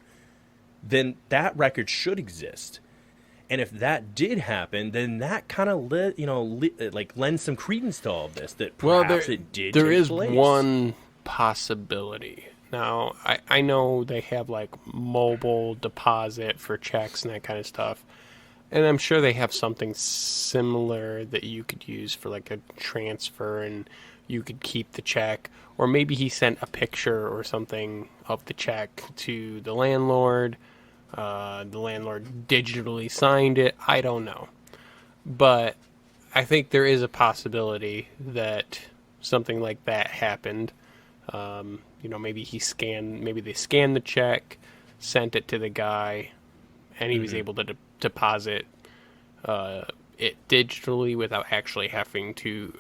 then that record should exist. And if that did happen, then that kind of lends some credence to all of this. That perhaps it did. There is one possibility. Now, I know they have like mobile deposit for checks and that kind of stuff, and I'm sure they have something similar that you could use for like a transfer, and you could keep the check, or maybe he sent a picture or something of the check to the landlord. The landlord digitally signed it. I don't know. But I think there is a possibility that something like that happened. Maybe they scanned the check, sent it to the guy, and he was able to deposit it digitally without actually having to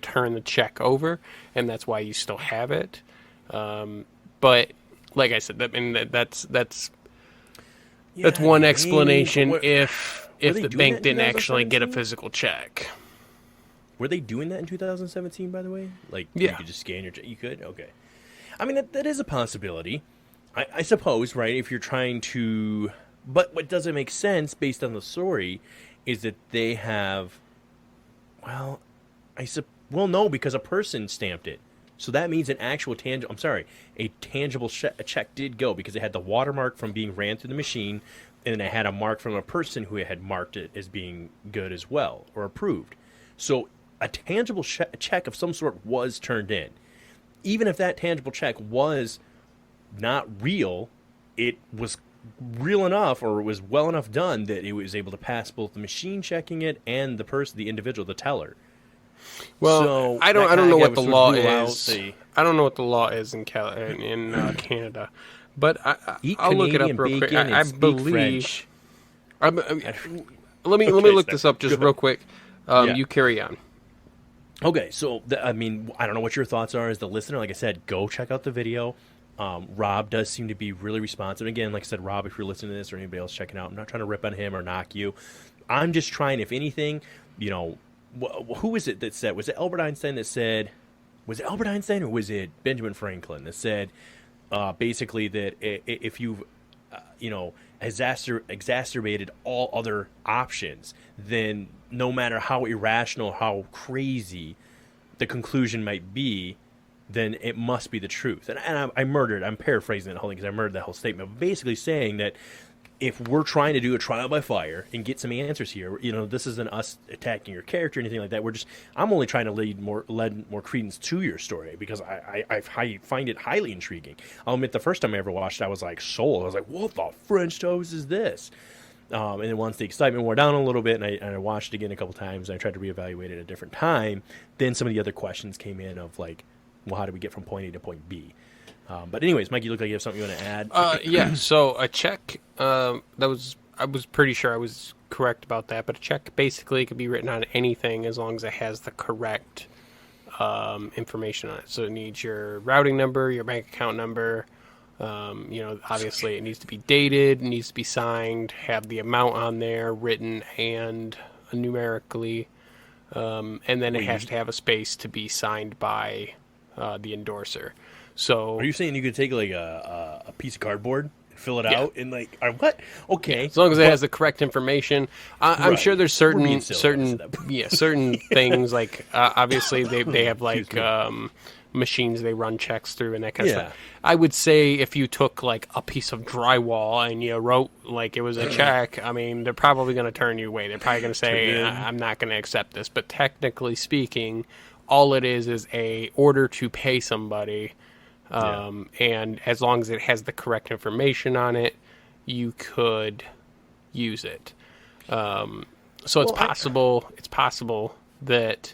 turn the check over, and that's why you still have it. But like I said, that's one explanation if the bank didn't actually get a physical check. Were they doing that in 2017, by the way? Like, yeah. You could just scan your check? You could? Okay. I mean, that is a possibility. I suppose, right, if you're trying to... But what doesn't make sense, based on the story, is that they have... Well, no, because a person stamped it. So that means a tangible check did go, because it had the watermark from being ran through the machine, and then it had a mark from a person who had marked it as being good as well, or approved. So a tangible check of some sort was turned in. Even if that tangible check was not real, it was real enough, or it was well enough done, that it was able to pass both the machine checking it and the individual, the teller. Well, so I don't know what the law is. I don't know what the law is in Canada, but I'll look it up real quick. I believe. Let me look this up just real quick. You carry on. Okay, so I don't know what your thoughts are as the listener. Like I said, go check out the video. Rob does seem to be really responsive. Again, like I said, Rob, if you're listening to this or anybody else checking out, I'm not trying to rip on him or knock you. I'm just trying, if anything, who is it that said? Was it Albert Einstein that said? Was it Albert Einstein or was it Benjamin Franklin that said basically that if you've exacerbated all other options, then no matter how irrational, how crazy the conclusion might be, then it must be the truth. And I'm paraphrasing that whole thing because I murdered that whole statement, but basically saying that if we're trying to do a trial by fire and get some answers here, this isn't us attacking your character or anything like that. I'm only trying to lend more credence to your story because I find it highly intriguing. I'll admit the first time I ever watched it, I was like sold. I was like, what the French toast is this? And then once the excitement wore down a little bit, and I watched it again a couple times, and I tried to reevaluate it at a different time, then some of the other questions came in of like, well, how do we get from point A to point B? But anyways, Mike, you look like you have something you want to add. Yeah, so a check, I was pretty sure I was correct about that, but a check basically could be written on anything as long as it has the correct information on it. So it needs your routing number, your bank account number. Obviously it needs to be dated, it needs to be signed, have the amount on there written and numerically, and then it has to have a space to be signed by the endorser. So are you saying you could take like a piece of cardboard and fill it out and like what? Okay, as long as it has the correct information. I'm sure there's certain things like obviously they have like machines they run checks through and that kind of stuff. I would say if you took like a piece of drywall and you wrote like it was a check, I mean they're probably going to turn you away. They're probably going to say I'm not going to accept this. But technically speaking, all it is a order to pay somebody. And as long as it has the correct information on it, you could use it. So it's possible. It's possible that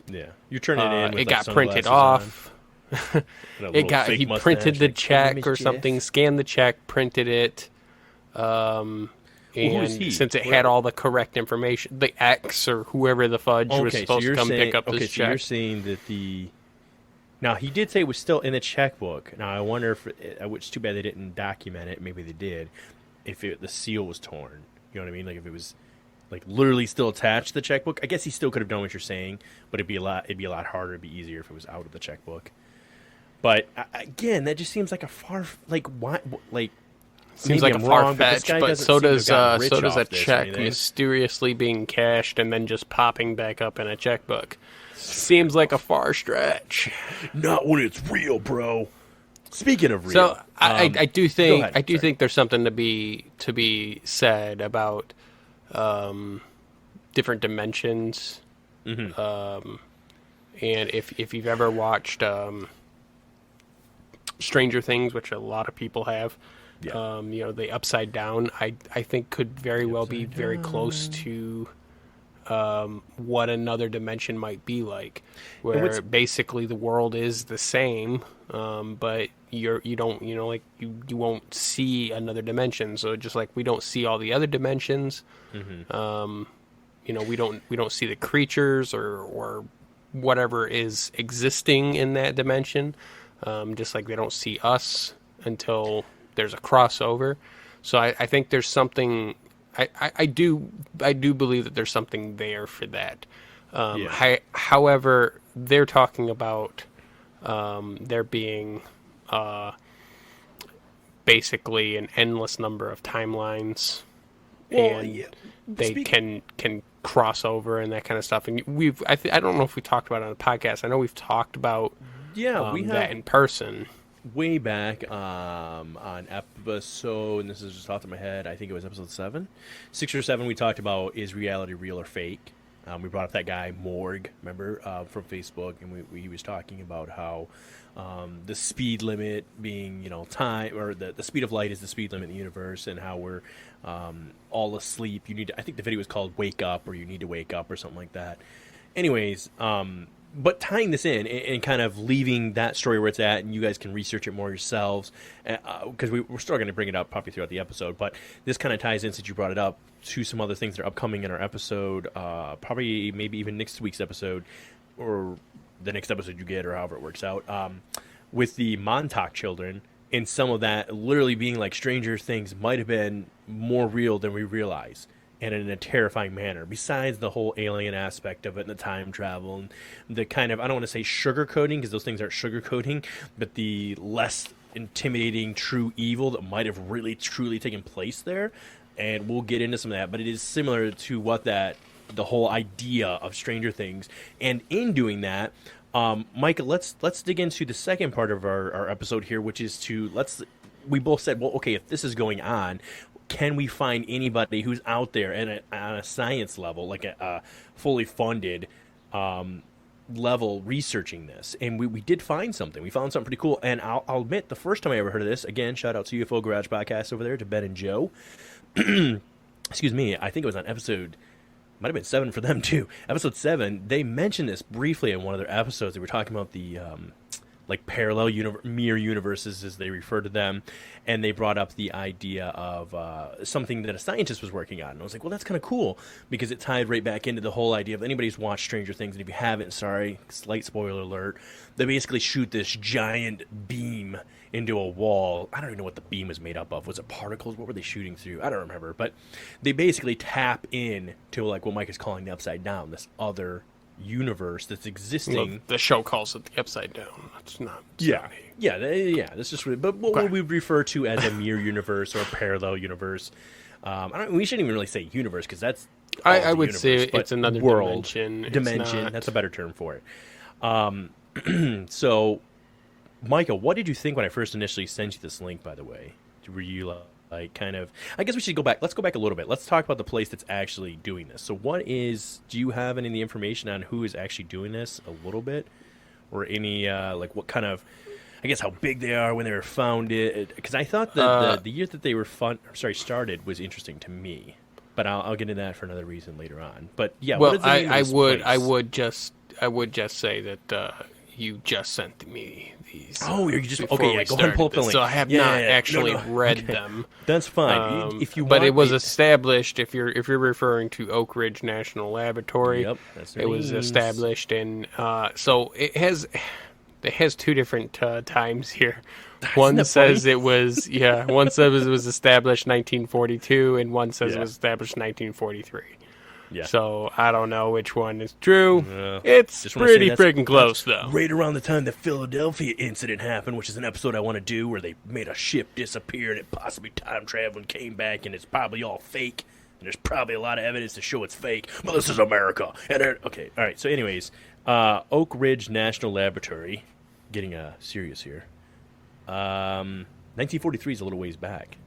you turn it in. With it got printed off. He printed the check or something, scanned the check, printed it. And since it had all the correct information, the X or whoever the fudge was supposed to come pick up this check. So you're saying that Now, he did say it was still in the checkbook. Now, I wonder if, it's too bad they didn't document it. Maybe they did. If the seal was torn. You know what I mean? Like, if it was, like, literally still attached to the checkbook. I guess he still could have done what you're saying, but it'd be a lot harder. It'd be easier if it was out of the checkbook. But, again, that just seems like a far, like, why, like... Seems like a far fetch, but so does a check mysteriously being cashed and then just popping back up in a checkbook. Seems like a far stretch. Not when it's real, bro. Speaking of real, so I do think there's something to be said about different dimensions. Mm-hmm. And if you've ever watched Stranger Things, which a lot of people have. Yeah. The Upside Down, I think could very well be very close to what another dimension might be like, where basically the world is the same, but you won't see another dimension. So just like we don't see all the other dimensions, mm-hmm. We don't see the creatures or whatever is existing in that dimension, just like they don't see us until there's a crossover. So I think there's something. I do believe that there's something there for that. However, they're talking about there being basically an endless number of timelines, and they can cross over and that kind of stuff. And I don't know if we talked about it on the podcast. I know we've talked about that in person. Way back on episode, and this is just off the top of my head, I think it was episode 6 or 7, we talked about, is reality real or fake? We brought up that guy, Morg, remember, from Facebook, and he was talking about how the speed limit being, time, or the speed of light is the speed limit in the universe, and how we're all asleep. I think the video was called Wake Up, or You Need to Wake Up, or something like that. Anyways, but tying this in and kind of leaving that story where it's at, and you guys can research it more yourselves, because we're still going to bring it up probably throughout the episode, but this kind of ties in, since you brought it up, to some other things that are upcoming in our episode, probably maybe even next week's episode, or the next episode you get, or however it works out, with the Montauk children, and some of that literally being like Stranger Things might have been more real than we realize. And in a terrifying manner, besides the whole alien aspect of it and the time travel and the kind of, I don't want to say sugarcoating, because those things aren't sugarcoating, but the less intimidating true evil that might have really truly taken place there. And we'll get into some of that, but it is similar to what the whole idea of Stranger Things. And in doing that, Micah, let's dig into the second part of our episode here, which is we both said, well, okay, if this is going on, can we find anybody who's out there on a science level, like a fully funded level, researching this? And we did find something. We found something pretty cool. And I'll admit, the first time I ever heard of this, again, shout out to UFO Garage Podcast over there, to Ben and Joe. Excuse me, I think it was on episode, might have been 7 for them too. Episode 7, they mentioned this briefly in one of their episodes. They were talking about the like parallel mirror universes, as they refer to them, and they brought up the idea of something that a scientist was working on. And I was like, well, that's kind of cool, because it tied right back into the whole idea of, anybody's watched Stranger Things, and if you haven't, sorry, slight spoiler alert, they basically shoot this giant beam into a wall. I don't even know what the beam was made up of. Was it particles? What were they shooting through? I don't remember. But they basically tap in to, like, what Mike is calling the Upside Down, this other universe that's existing. Well, the show calls it the Upside Down. It's not. Yeah. That's just but what we refer to as a mirror universe or a parallel universe. We shouldn't even really say universe, because that's. I would say it's another world dimension. That's a better term for it. So, Micah, what did you think when I first initially sent you this link? By the way, were you like kind of? I guess we should go back. Let's go back a little bit. Let's talk about the place that's actually doing this. So, do you have any of the information on who is actually doing this? A little bit, or any like what kind of? I guess how big they are, when they were founded. Because I thought that the year that they were started was interesting to me. But I'll get into that for another reason later on. But yeah, well, I would just say that you just sent me these. Oh, you just okay? Yeah, go ahead and pull up the link. So I have not actually read them. That's fine. If you, but it was established. If you're referring to Oak Ridge National Laboratory, yep, that's it was established, and so it has. it has two different times here. One says it was one says it was established 1942, and one says it was established 1943. Yeah. So I don't know which one is true. It's pretty freaking close, though. Right around the time the Philadelphia incident happened, which is an episode I want to do, where they made a ship disappear and it possibly time traveled and came back, and it's probably all fake. And there's probably a lot of evidence to show it's fake. But this is America. And okay, all right. So, anyways, Oak Ridge National Laboratory, getting serious here. 1943 is a little ways back.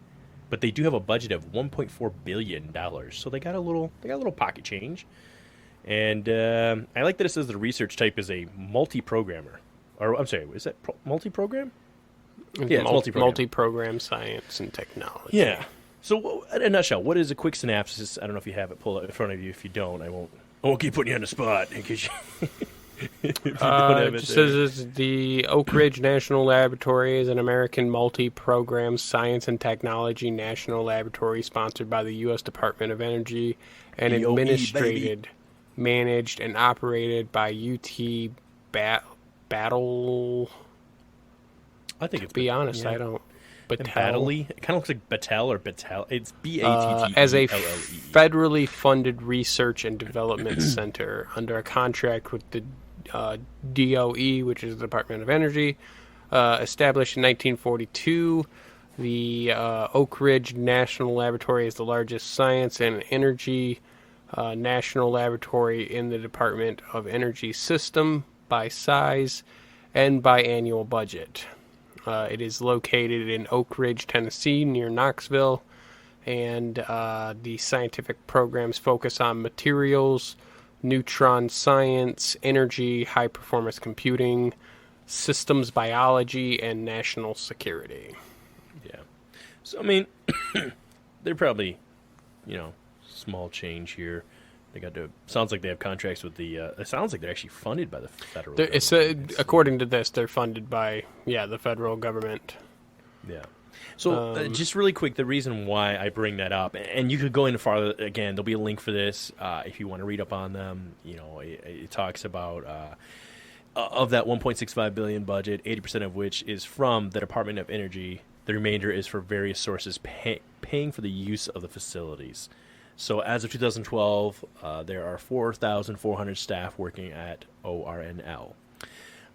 But they do have a budget of $1.4 billion, so they got a little pocket change. And I like that it says the research type is a multi-programmer. Or I'm sorry, is that multi-program? Yeah, it's multi-program. Multi-program science and technology. Yeah. So in a nutshell, what is a quick synopsis? I don't know if you have it pulled up in front of you. If you don't, I won't keep putting you on the spot in case you. It says the Oak Ridge National Laboratory is an American multi-program science and technology national laboratory sponsored by the U.S. Department of Energy and B.O.B.B, administrated, managed, and operated by UT Battle. I think to be honest, I don't. Battelle? It kind of looks like Battelle or Battelle. It's B-A-T-T-E-L-L-E. As a federally funded research and development center under a contract with the DOE, which is the Department of Energy, established in 1942. The Oak Ridge National Laboratory is the largest science and energy national laboratory in the Department of Energy system by size and by annual budget. It is located in Oak Ridge, Tennessee, near Knoxville, and the scientific programs focus on materials, neutron science, energy, high-performance computing, systems biology, and national security. Yeah. So, I mean, they're probably, small change here. They got to. Sounds like they have contracts with the. It sounds like they're actually funded by the federal government. According to this, they're funded by the federal government. Yeah. So just really quick, the reason why I bring that up, and you could go into farther again. There'll be a link for this if you want to read up on them. It talks about of that 1.65 billion budget, 80% of which is from the Department of Energy. The remainder is for various sources paying for the use of the facilities. So as of 2012, there are 4,400 staff working at ORNL,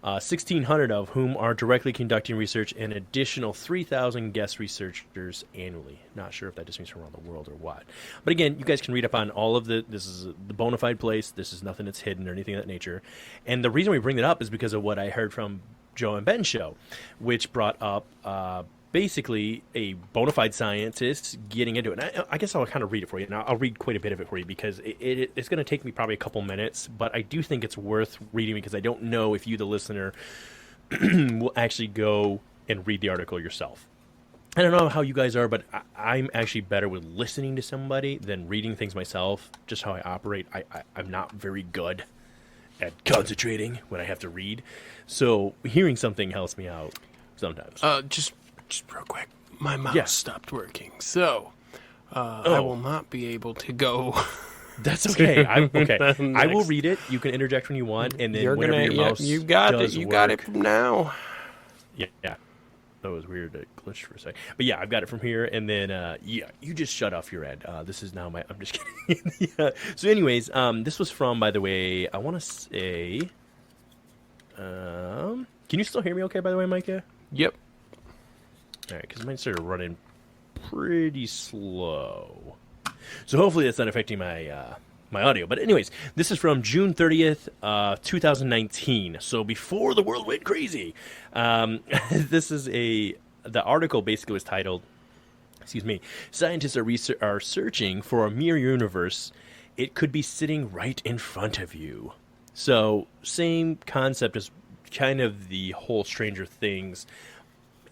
1,600 of whom are directly conducting research, and an additional 3,000 guest researchers annually. Not sure if that just means from around the world or what. But again, you guys can read up on all of this is the bona fide place. This is nothing that's hidden or anything of that nature. And the reason we bring that up is because of what I heard from Joe and Ben's show, which brought up basically a bona fide scientist getting into it. And I guess I'll kind of read it for you. And I'll read quite a bit of it for you because it's going to take me probably a couple minutes, but I do think it's worth reading because I don't know if you, the listener, will actually go and read the article yourself. I don't know how you guys are, but I'm actually better with listening to somebody than reading things myself, just how I operate. I'm not very good at concentrating when I have to read. So hearing something helps me out sometimes. Just real quick, my mouse stopped working, so I will not be able to go. That's okay. I will read it. You can interject when you want, and then whenever your mouse you got does it. You work, got it from now. Yeah. That was weird. It glitched for a second. But yeah, I've got it from here, and then you just shut off your end. This is now my. I'm just kidding. Yeah. So, anyways, this was from, by the way, I want to say. Can you still hear me? Okay, by the way, Micah. Yep. All right, because mine started running pretty slow. So hopefully that's not affecting my my audio. But anyways, this is from June 30th, 2019. So before the world went crazy. This is the article basically was titled, scientists are searching for a mirror universe. It could be sitting right in front of you. So same concept as kind of the whole Stranger Things.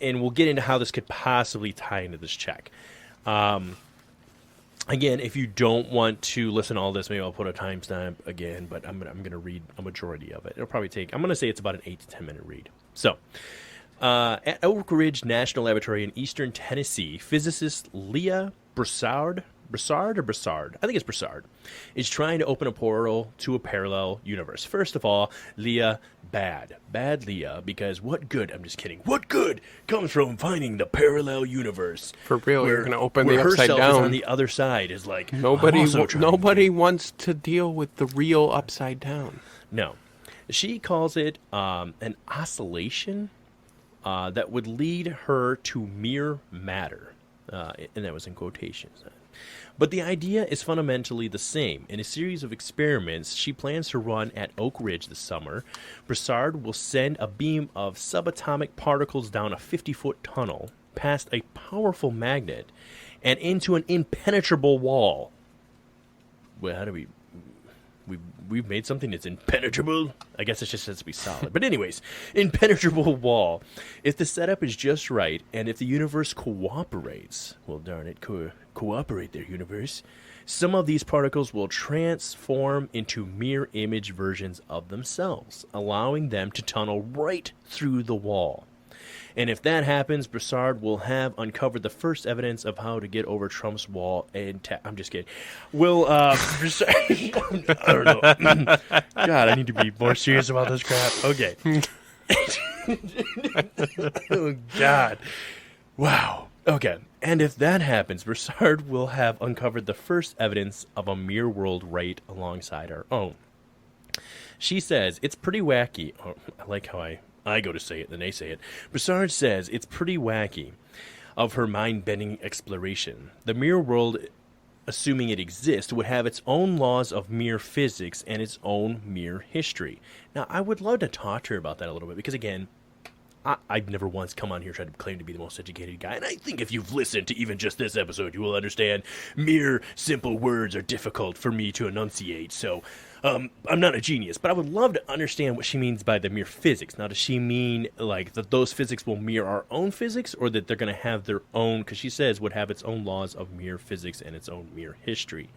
And we'll get into how this could possibly tie into this check. Again, if you don't want to listen to all this, maybe I'll put a timestamp again, but I'm gonna read a majority of it. It'll probably take, I'm gonna say it's about an 8 to 10 minute read. So, at Oak Ridge National Laboratory in eastern Tennessee, physicist Leah Broussard, Broussard or Broussard? I think it's Broussard. Is trying to open a portal to a parallel universe. First of all, Leah, bad. Bad Leah, because what good, I'm just kidding, what good comes from finding the parallel universe? For real, you're going to open the where upside herself down. Is on the other side is like, nobody wants to deal with the real upside down. No. She calls it an oscillation that would lead her to mere matter. And that was in quotations. But the idea is fundamentally the same. In a series of experiments she plans to run at Oak Ridge this summer, Broussard will send a beam of subatomic particles down a 50-foot tunnel, past a powerful magnet, and into an impenetrable wall. Well, how do we've made something that's impenetrable? I guess it just has to be solid. But anyways, impenetrable wall. If the setup is just right, and if the universe cooperates, well, darn it, cooperate there, universe, some of these particles will transform into mirror image versions of themselves, allowing them to tunnel right through the wall. And if that happens, Broussard will have uncovered the first evidence of how to get over Trump's wall. And I'm just kidding. Well, Broussard, I don't know. God, I need to be more serious about this crap. Okay. Oh, God. Wow. Okay. And if that happens, Broussard will have uncovered the first evidence of a mirror world right alongside our own. She says it's pretty wacky. Oh, I like how I go to say it, then they say it. Broussard says it's pretty wacky of her mind-bending exploration. The mirror world, assuming it exists, would have its own laws of mere physics and its own mere history. Now, I would love to talk to her about that a little bit, because again, I've never once come on here tried to claim to be the most educated guy, and I think if you've listened to even just this episode, you will understand mere simple words are difficult for me to enunciate, so I'm not a genius, but I would love to understand what she means by the mere physics. Now, does she mean like that those physics will mirror our own physics, or that they're going to have their own, because she says would have its own laws of mere physics and its own mere history.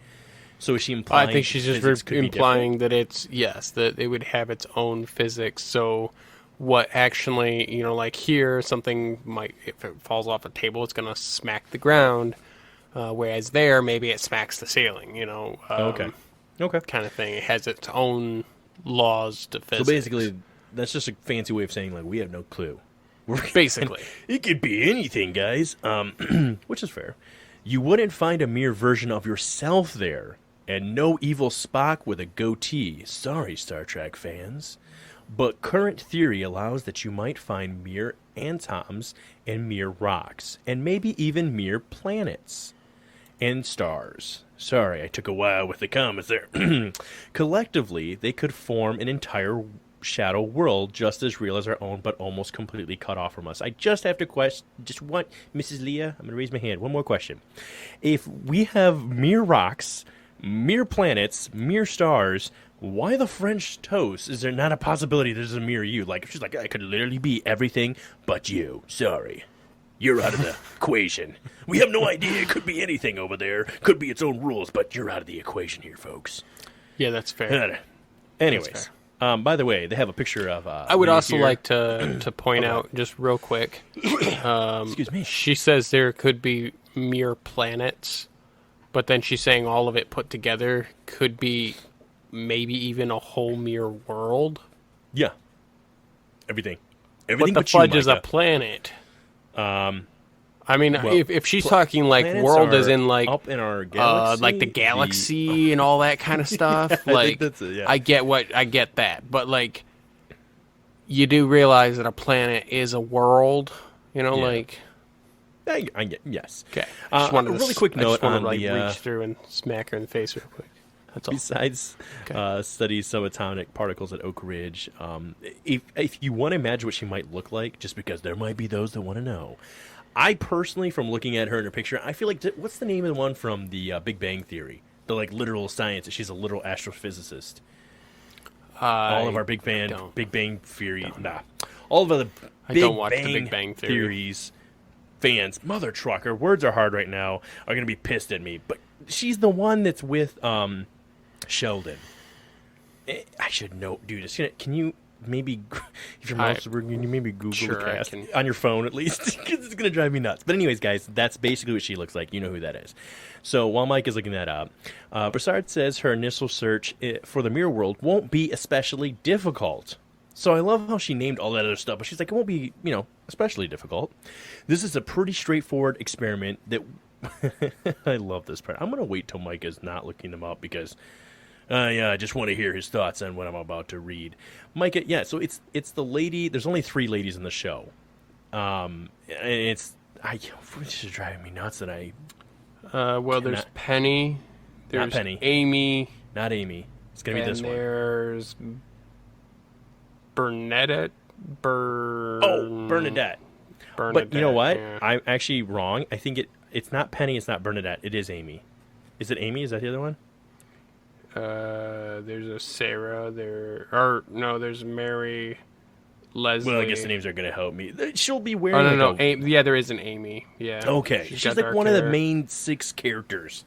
So is she implying? I think she's just implying that it's, yes, that it would have its own physics, so what actually, like here, something might, if it falls off a table, it's going to smack the ground, whereas there, maybe it smacks the ceiling, Okay. Kind of thing. It has its own laws to physics. So basically, that's just a fancy way of saying, like, we have no clue. Basically. It could be anything, guys, which is fair. You wouldn't find a mere version of yourself there, and no evil Spock with a goatee. Sorry, Star Trek fans. But current theory allows that you might find mere atoms and mere rocks, and maybe even mere planets and stars. Sorry, I took a while with the comments there. Collectively, they could form an entire shadow world just as real as our own, but almost completely cut off from us. I just have to question, Mrs. Leah, I'm going to raise my hand. One more question. If we have mere rocks, mere planets, mere stars, why the French toast? Is there not a possibility there's a mere you? Like, if she's like, I could literally be everything but you. Sorry. You're out of the equation. We have no idea. It could be anything over there. Could be its own rules, but you're out of the equation here, folks. Yeah, that's fair. Anyways, by the way, they have a picture of... I would also like to point out, just real quick, excuse me. She says there could be mere planets, but then she's saying all of it put together could be maybe even a whole mere world. Yeah. Everything but the fudge is a planet. I mean, well, if she's talking like world as in like up in our galaxy, like the galaxy and all that kind of stuff, like I get that, but like you do realize that a planet is a world, like. I get, yes. Okay. I just wanted a really quick note on the reach through and smack her in the face real quick. That's all. Besides studies subatomic particles at Oak Ridge, if you want to imagine what she might look like, just because there might be those that want to know, I personally, from looking at her in her picture, I feel like, what's the name of the one from the Big Bang Theory? The like literal science. She's a literal astrophysicist. All of our Big Bang Theory, all of the Big Bang Theories fans, mother trucker, words are hard right now, are going to be pissed at me. But she's the one that's with Sheldon. I should know, dude. Can you maybe if you're can you maybe Google the cast on your phone at least, because it's gonna drive me nuts. But anyways, guys, that's basically what she looks like. You know who that is. So while Mike is looking that up, Broussard says her initial search for the mirror world won't be especially difficult. So I love how she named all that other stuff, but she's like, it won't be, especially difficult. This is a pretty straightforward experiment that I love this part. I'm going to wait till Mike is not looking them up because, I just want to hear his thoughts on what I'm about to read. Mike, so it's the lady. There's only 3 ladies in the show. And it's driving me nuts that I. There's Penny. There's not Penny. Amy. Not Amy. It's going to be this one. There's Bernadette. Bernadette. But you know what? Yeah. I'm actually wrong. I think it's not Penny. It's not Bernadette. It is Amy. Is it Amy? Is that the other one? There's a Sarah. There's Mary. Leslie. Well, I guess the names are going to help me. She'll be wearing. There is an Amy. Yeah. Okay. She's like one of the main 6 characters.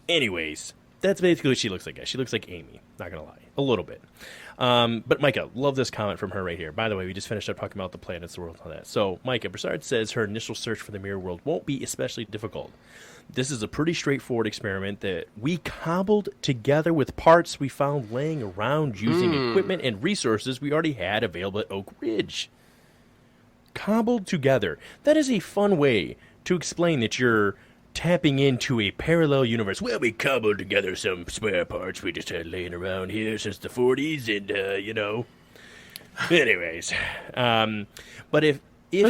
Anyways, that's basically what she looks like. She looks like Amy. Not going to lie. A little bit. But Micah, love this comment from her right here. By the way, we just finished up talking about the planets, the world, and all that. So Micah Broussard says her initial search for the mirror world won't be especially difficult. This is a pretty straightforward experiment that we cobbled together with parts we found laying around using equipment and resources we already had available at Oak Ridge. Cobbled together. That is a fun way to explain that you're tapping into a parallel universe. Well, we cobbled together some spare parts we just had laying around here since the 40s, and, Anyways. But if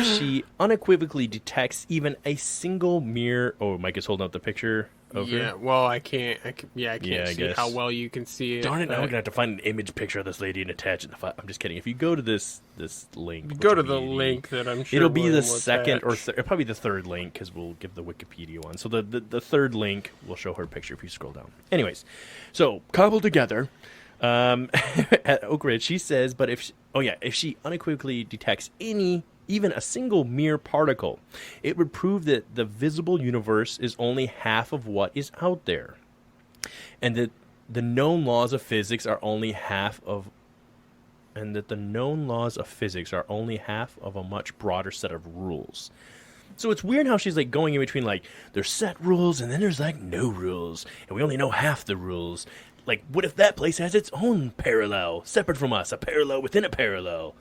she unequivocally detects even a single mirror... Oh, Mike is holding up the picture of her. Yeah, well, I can't see how well you can see it. Darn it, now we're going to have to find an image picture of this lady and attach it. I'm just kidding. If you go to this link... Go to the link that I'm sure it'll be the second or probably the third link, because we'll give the Wikipedia one. So the third link will show her picture if you scroll down. Anyways, so cobbled together at Oak Ridge, she says, but if she unequivocally detects even a single mere particle, it would prove that the visible universe is only half of what is out there, and that the known laws of physics are only half of a much broader set of rules. So it's weird how she's like going in between, like, there's set rules and then there's like no rules, and we only know half the rules. Like, what if that place has its own parallel, separate from us, a parallel within a parallel?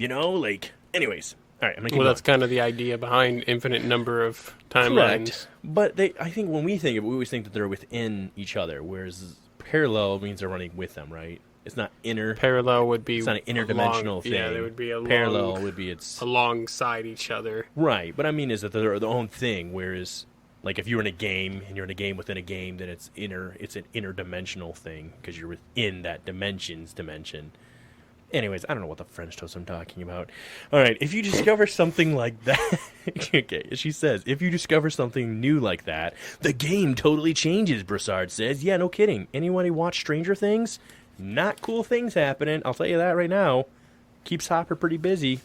Anyways. All right, that's kind of the idea behind infinite number of timelines. But I think when we think of it, we always think that they're within each other, whereas parallel means they're running with them, right? It's not inner. Parallel would be... It's not an interdimensional thing. Yeah, there would be parallel would be alongside each other. Right, but I mean is that they're their own thing, whereas... Like, if you're in a game, and you're in a game within a game, then it's an interdimensional thing, because you're within that dimension. Anyways, I don't know what the French toast I'm talking about. All right, if you discover something like that... Okay, she says, if you discover something new like that, the game totally changes, Broussard says. Yeah, no kidding. Anyone who watched Stranger Things? Not cool things happening. I'll tell you that right now. Keeps Hopper pretty busy.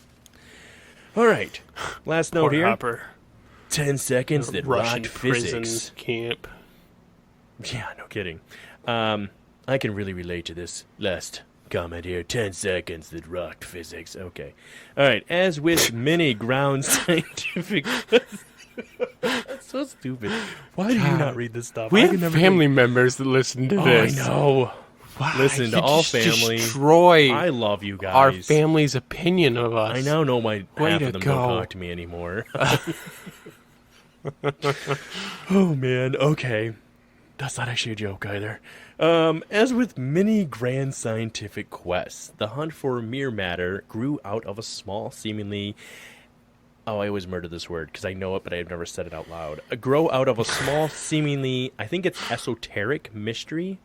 All right, last note here. Hopper. 10 seconds that Russian rocked prison physics. Camp. Yeah, no kidding. I can really relate to this last comment here. 10 seconds that rocked physics. Okay. All right. As with many ground scientific... That's so stupid. Why do you not read this stuff? We have family members that listen to this. I know. Wow, listen to all family. Destroy I love you guys. Our family's opinion of us. I now know half of them don't talk to me anymore. Oh, man. Okay. That's not actually a joke either. As with many grand scientific quests, the hunt for mere matter grew out of a small, seemingly... Oh, I always murder this word because I know it, but I've never said it out loud. Grow out of a small, seemingly, I think it's esoteric mystery.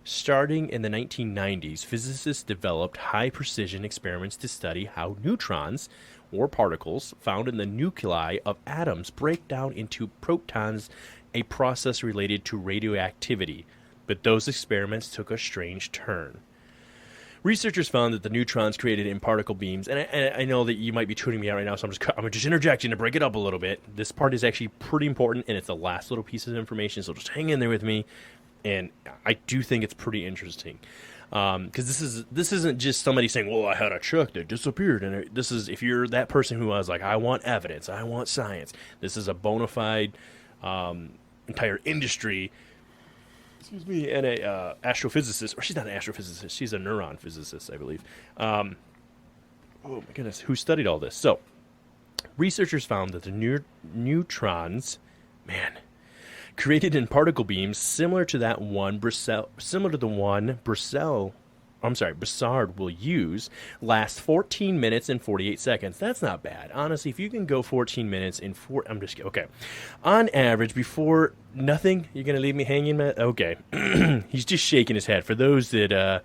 Starting in the 1990s, physicists developed high-precision experiments to study how neutrons, or particles, found in the nuclei of atoms break down into protons, a process related to radioactivity. But those experiments took a strange turn. Researchers found that the neutrons created in particle beams, and I know that you might be tuning me out right now, so I'm just interjecting to break it up a little bit. This part is actually pretty important, and it's the last little piece of information, so just hang in there with me. And I do think it's pretty interesting. Because this isn't just somebody saying, well, I had a truck that disappeared. And this is, if you're that person who was like, I want evidence, I want science. This is a bona fide entire industry, excuse me, and a astrophysicist, or she's not an astrophysicist, she's a neuron physicist, I believe. Oh my goodness, who studied all this? So, researchers found that the neutrons, created in particle beams similar to the one Broussard will use, last 14 minutes and 48 seconds. That's not bad. Honestly, if you can go 14 minutes in I'm just kidding. Okay. On average, before nothing, you're going to leave me hanging, Matt? Okay. He's just shaking his head. For those that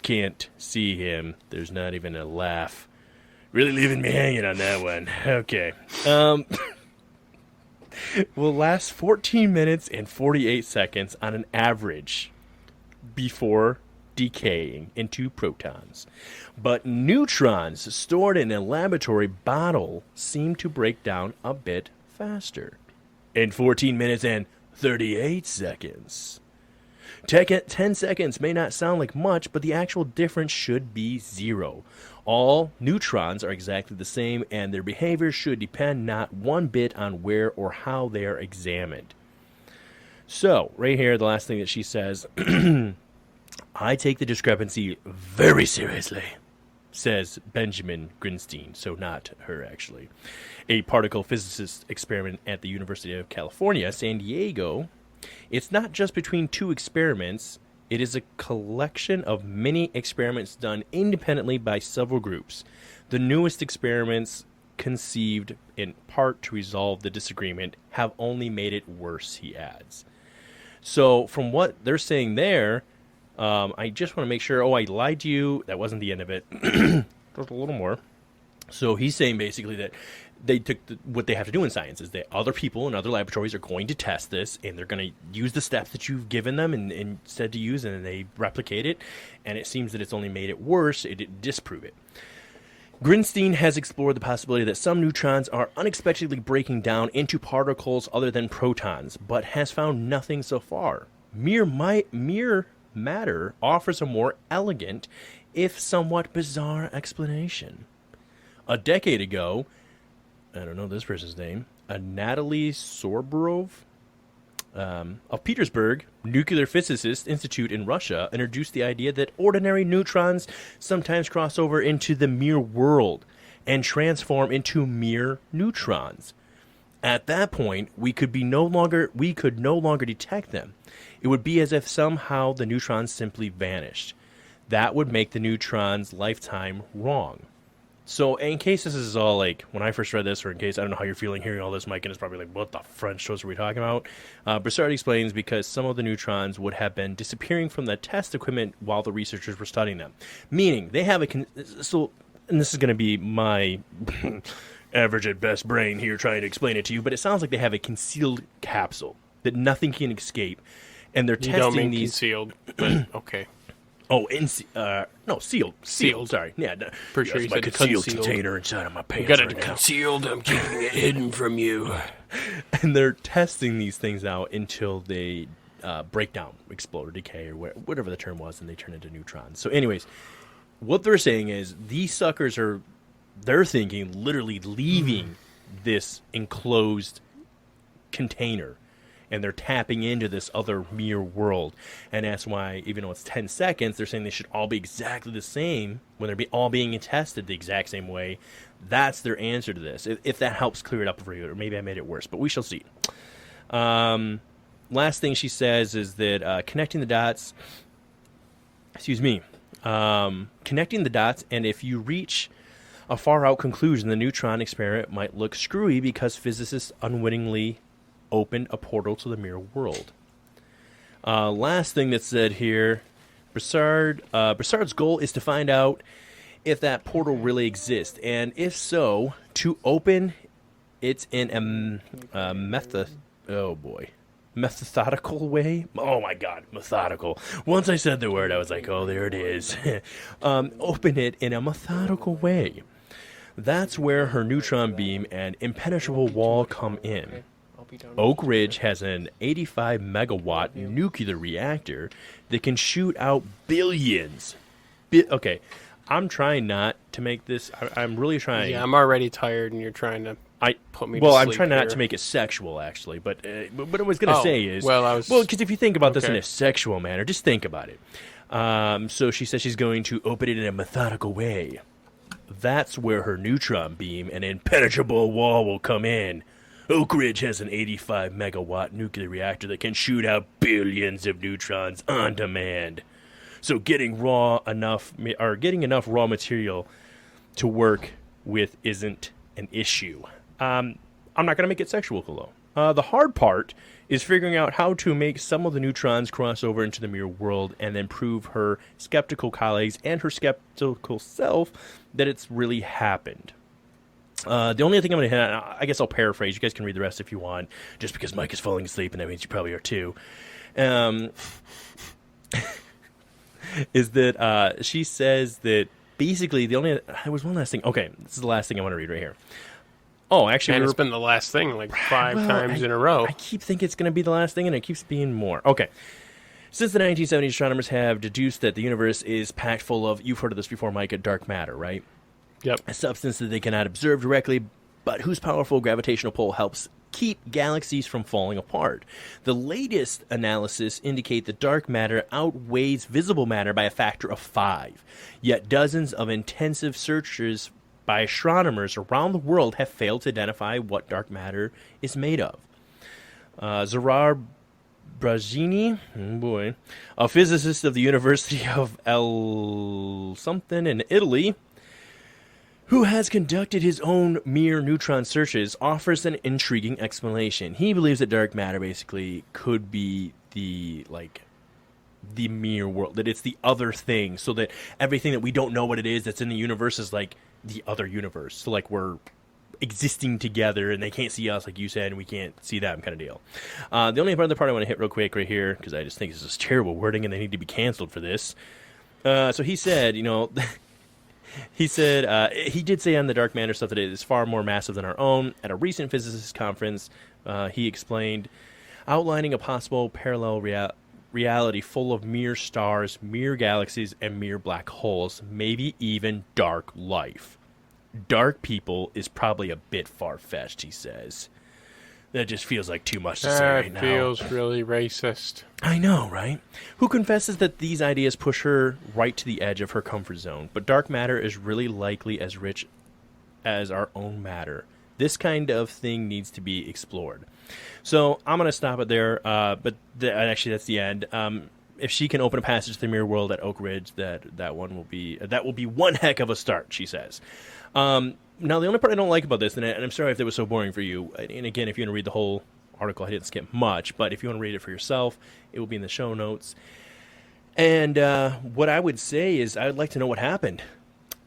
can't see him, there's not even a laugh. Really leaving me hanging on that one. Okay. Will last 14 minutes and 48 seconds on an average before decaying into protons. But neutrons stored in a laboratory bottle seem to break down a bit faster. In 14 minutes and 38 seconds. 10 seconds may not sound like much, but the actual difference should be 0. All neutrons are exactly the same, and their behavior should depend not one bit on where or how they are examined. So, right here, the last thing that she says, I take the discrepancy very seriously, says Benjamin Grinstein, so not her, actually. A particle physicist experiment at the University of California, San Diego. It's not just between two experiments. It is a collection of many experiments done independently by several groups. The newest experiments, conceived in part to resolve the disagreement, have only made it worse, he adds. So from what they're saying there, I just want to make sure, I lied to you. That wasn't the end of it. There's a little more. So he's saying basically that they took what they have to do in science is that other people in other laboratories are going to test this, and they're going to use the steps that you've given them and said to use, and they replicate it. And it seems that it's only made it worse. It didn't disprove it. Grinstein has explored the possibility that some neutrons are unexpectedly breaking down into particles other than protons, but has found nothing so far. Mere matter offers a more elegant, if somewhat bizarre, explanation. A decade ago, I don't know this person's name, Natalie Sorborov of Petersburg Nuclear Physicist Institute in Russia introduced the idea that ordinary neutrons sometimes cross over into the mere world and transform into mere neutrons. At that point, we could no longer detect them. It would be as if somehow the neutrons simply vanished. That would make the neutron's lifetime wrong. So in case this is all like, when I first read this, or in case I don't know how you're feeling hearing all this, Mike, and it's probably like, what the French toast are we talking about? Broussard explains because some of the neutrons would have been disappearing from the test equipment while the researchers were studying them. Meaning, they have and this is going to be my average at best brain here trying to explain it to you, but it sounds like they have a concealed capsule that nothing can escape, and they're testing these... concealed, but okay. Oh, sealed. Sealed. Sorry. Yeah. For sure, my concealed container inside of my pants. You got it concealed. I'm keeping it hidden from you. And they're testing these things out until they break down, explode, or decay, or whatever the term was, and they turn into neutrons. So, anyways, what they're saying is these suckers they're thinking literally leaving this enclosed container. And they're tapping into this other mere world. And that's why, even though it's 10 seconds, they're saying they should all be exactly the same when they're all being tested the exact same way. That's their answer to this. If that helps clear it up for you, or maybe I made it worse, but we shall see. Last thing she says is that connecting the dots, connecting the dots, and if you reach a far-out conclusion, the neutron experiment might look screwy because physicists unwittingly opened a portal to the mirror world. Last thing that's said here, Broussard's goal is to find out if that portal really exists, and if so, to open it in a methodical way. Oh my God, methodical. Once I said the word, I was like, oh, there it is. Open it in a methodical way. That's where her neutron beam and impenetrable wall come in. Oak Ridge has an 85 megawatt nuclear reactor that can shoot out billions. Okay, I'm trying not to make this. I'm really trying. Yeah, I'm already tired, and you're trying to put me. Well, to I'm sleep trying not here. to make it sexual, actually. But what I was going to say is, well, because if you think about this in a sexual manner, just think about it. So she says she's going to open it in a methodical way. That's where her neutron beam and impenetrable wall will come in. Oak Ridge has an 85 megawatt nuclear reactor that can shoot out billions of neutrons on demand. So getting enough raw material to work with isn't an issue. I'm not going to make it sexual, though. The hard part is figuring out how to make some of the neutrons cross over into the mirror world and then prove her skeptical colleagues and her skeptical self that it's really happened. The only thing I'm going to hit on, I guess I'll paraphrase. You guys can read the rest if you want, just because Mike is falling asleep, and that means you probably are too. Is that she says that basically there was one last thing. Okay, this is the last thing I want to read right here. Oh, actually, it's been the last thing like five times in a row. I keep thinking it's going to be the last thing, and it keeps being more. Okay. Since the 1970s, astronomers have deduced that the universe is packed full of, you've heard of this before, Mike, dark matter, right? Yep. A substance that they cannot observe directly, but whose powerful gravitational pull helps keep galaxies from falling apart. The latest analysis indicate that dark matter outweighs visible matter by a factor of 5. Yet dozens of intensive searches by astronomers around the world have failed to identify what dark matter is made of. Zarar Bragini, a physicist of the University of El something in Italy, who has conducted his own mere neutron searches, offers an intriguing explanation. He believes that dark matter basically could be the mere world, that it's the other thing, so that everything that we don't know what it is that's in the universe is like the other universe. So like we're existing together and they can't see us, like you said, and we can't see them, kind of deal. The only other part I want to hit real quick right here, because I just think this is terrible wording and they need to be canceled for this. So he said, he did say on the dark matter stuff that it is far more massive than our own. At a recent physicist conference, he explained, outlining a possible parallel reality full of mere stars, mere galaxies, and mere black holes, maybe even dark life. Dark people is probably a bit far-fetched, he says. That just feels like too much to say right now. That feels really racist. I know, right? Who confesses that these ideas push her right to the edge of her comfort zone. But dark matter is really likely as rich as our own matter. This kind of thing needs to be explored. So I'm going to stop it there. But actually, that's the end. If she can open a passage to the mirror world at Oak Ridge, that will be one heck of a start, she says. Now, the only part I don't like about this, and I'm sorry if that was so boring for you, and again, if you want to read the whole article, I didn't skip much, but if you want to read it for yourself, it will be in the show notes. And what I would say is I would like to know what happened.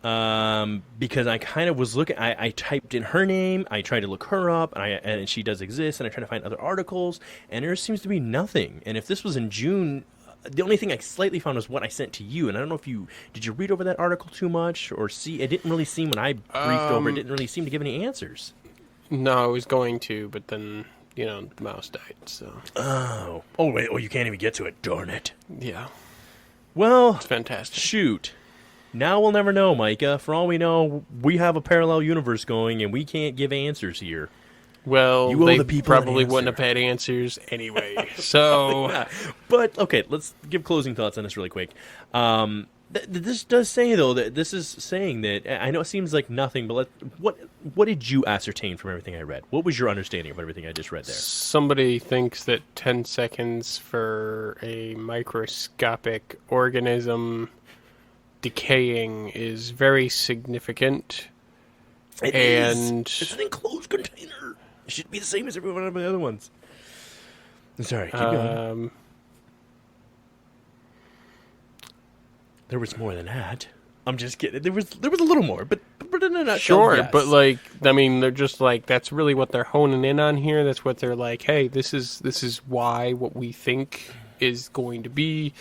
Because I kind of was looking, I typed in her name, I tried to look her up, and she does exist, and I tried to find other articles, and there seems to be nothing. And if this was in June, the only thing I slightly found was what I sent to you, and I don't know if did you read over that article too much, or see, it didn't really seem, when I briefed over, it didn't really seem to give any answers. No, I was going to, but then, the mouse died, so. Oh, wait, you can't even get to it, darn it. Yeah. Well, it's fantastic. Shoot. Now we'll never know, Micah. For all we know, we have a parallel universe going, and we can't give answers here. Well, they probably wouldn't have had answers anyway. So, but okay, let's give closing thoughts on this really quick. This does say though that this is saying that I know it seems like nothing, but what did you ascertain from everything I read? What was your understanding of everything I just read there? Somebody thinks that 10 seconds for a microscopic organism decaying is very significant. It's an enclosed container. It should be the same as every one of the other ones. Sorry, keep going. There was more than that. I'm just kidding. There was a little more, but in a nutshell, sure, yes. But they're just like, that's really what they're honing in on here. That's what they're like, hey, this is why what we think is going to be.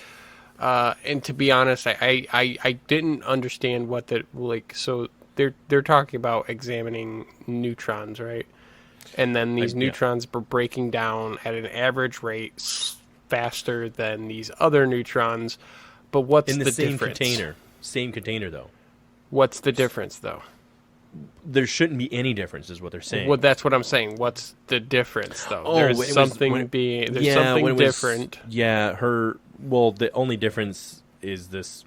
And to be honest, I didn't understand what that, so they're talking about examining neutrons, right? And then these neutrons were breaking down at an average rate faster than these other neutrons. But what's in the same difference? container? Same container, though. What's the difference, though? There shouldn't be any difference, is what they're saying. Well, that's what I'm saying. What's the difference, though? Oh, there's something different. Yeah, the only difference is this.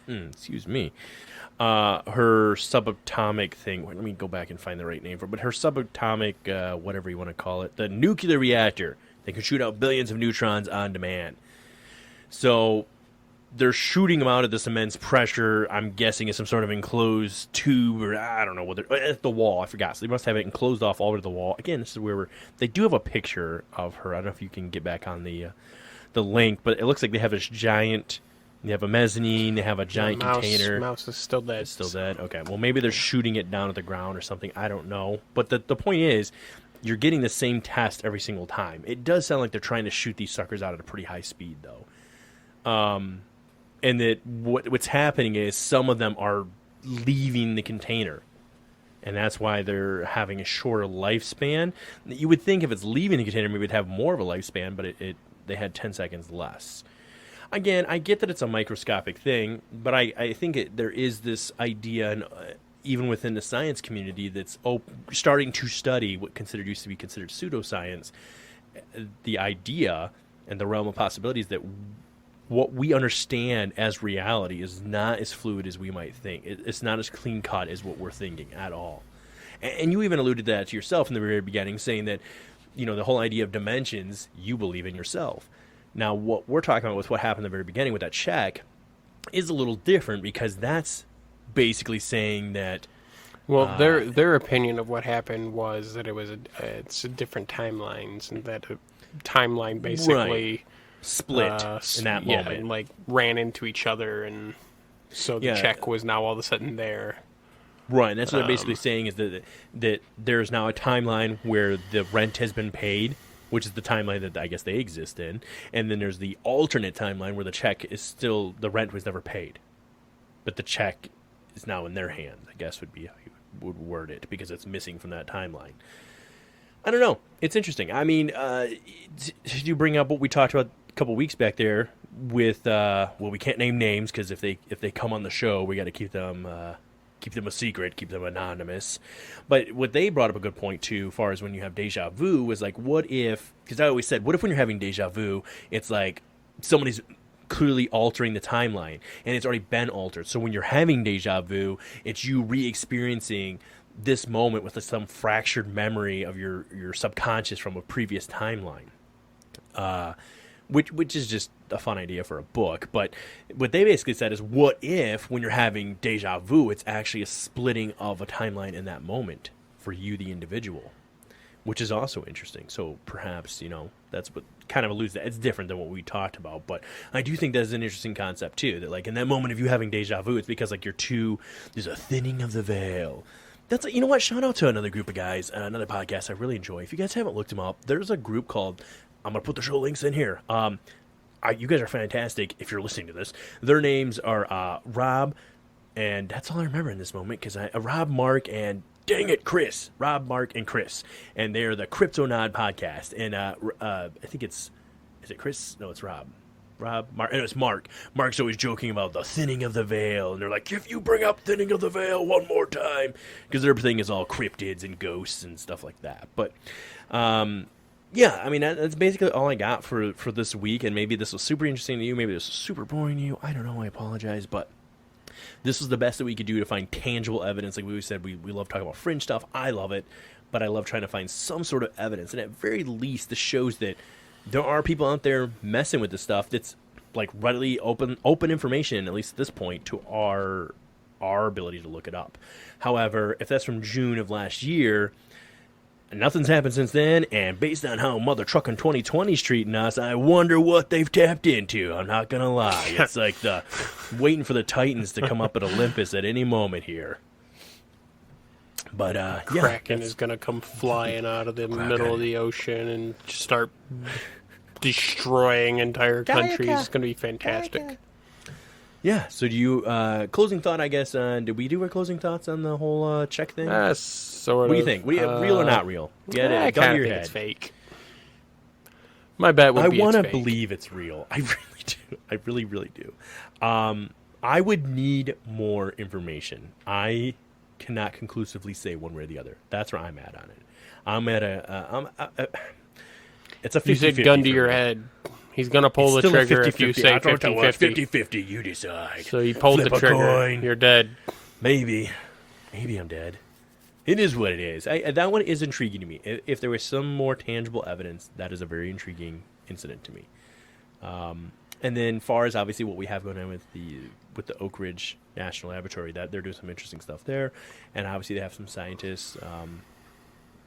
Excuse me. Her subatomic thing. Let me go back and find the right name for it. But her subatomic, whatever you want to call it, the nuclear reactor that can shoot out billions of neutrons on demand. So they're shooting them out at this immense pressure. I'm guessing it's some sort of enclosed tube, or I don't know what at the wall. I forgot. So they must have it enclosed off all over the wall. Again, this is where they do have a picture of her. I don't know if you can get back on the link, but it looks like they have this giant. They have a mezzanine. They have a giant container. Mouse is still dead. It's still dead. Okay. Well, maybe they're shooting it down at the ground or something. I don't know. But the point is, you're getting the same test every single time. It does sound like they're trying to shoot these suckers out at a pretty high speed, though. And that what's happening is some of them are leaving the container. And that's why they're having a shorter lifespan. You would think if it's leaving the container, maybe it'd have more of a lifespan, but they had 10 seconds less. Again, I get that it's a microscopic thing, but I think there is this idea, and even within the science community, that's starting to study what used to be considered pseudoscience, the idea and the realm of possibilities that what we understand as reality is not as fluid as we might think. It's not as clean-cut as what we're thinking at all. And you even alluded to that to yourself in the very beginning, saying that, the whole idea of dimensions, you believe in yourself. Now, what we're talking about with what happened in the very beginning with that check is a little different, because that's basically saying that... Well, their opinion of what happened was that it's different timelines, and that a timeline basically... Right. Split in that moment. And like ran into each other, and so the check was now all of a sudden there. Right, and that's what they're basically saying is that there's now a timeline where the rent has been paid, which is the timeline that I guess they exist in, and then there's the alternate timeline where the check is still, the rent was never paid, but the check is now in their hands, I guess would be how you would word it, because it's missing from that timeline. I don't know. It's interesting. I mean, did you bring up what we talked about a couple weeks back there with we can't name names, because if they come on the show, we got to keep them a secret, keep them anonymous. But what they brought up a good point too, as far as when you have deja vu, was like, what if? Because I always said, what if when you're having deja vu, it's like somebody's clearly altering the timeline, and it's already been altered. So when you're having deja vu, it's you re-experiencing this moment with some fractured memory of your subconscious from a previous timeline. Which is just a fun idea for a book. But what they basically said is, what if when you're having deja vu, it's actually a splitting of a timeline in that moment for you, the individual, which is also interesting. So perhaps, that's what kind of alludes to that. It's different than what we talked about, but I do think that's an interesting concept too, that like in that moment of you having deja vu, it's because like there's a thinning of the veil. That's, you know what, shout out to another group of guys, another podcast I really enjoy. If you guys haven't looked them up, there's a group called, I'm going to put the show links in here. You guys are fantastic if you're listening to this. Their names are Rob, and that's all I remember in this moment, because Rob, Mark, and dang it, Chris. Rob, Mark, and Chris. And they're the Cryptonaut podcast. And I think is it Chris? No, it's Rob. Mark, and it's Mark. Mark's always joking about the thinning of the veil, and they're like, if you bring up thinning of the veil one more time, because their thing is all cryptids and ghosts and stuff like that. But yeah, I mean, that's basically all I got for this week, and maybe this was super interesting to you, maybe this was super boring to you, I don't know, I apologize, but this was the best that we could do to find tangible evidence. Like we said, we love talking about fringe stuff, I love it, but I love trying to find some sort of evidence, and at very least, this shows that there are people out there messing with this stuff that's like readily open information, at least at this point, to our ability to look it up. However, if that's from June of last year, nothing's happened since then, and based on how Mother Truckin' 2020's treating us, I wonder what they've tapped into. I'm not gonna lie. It's like waiting for the Titans to come up at Olympus at any moment here. But Kraken is gonna come flying out of the middle of the ocean and start destroying entire countries. It's gonna be fantastic. Yeah. So do you closing thought? I guess. Did we do our closing thoughts on the whole check thing? Sort of. What do you think? Real or not real? Get it? I Gun kind to of your think head. it's fake. My bet would be I want to fake. believe it's real. I really do. I really, really do. I would need more information. I cannot conclusively say one way or the other. That's where I'm at on it. I'm at it's a 50-50. You said gun to your head. He's going to pull the trigger if you say 50-50. 50-50, you decide. So you pulled the Flip a trigger. coin. You're dead. Maybe I'm dead. It is what it is. That one is intriguing to me. If there was some more tangible evidence, that is a very intriguing incident to me. And then, far as obviously what we have going on with the Oak Ridge National Laboratory, that they're doing some interesting stuff there, and obviously they have some scientists,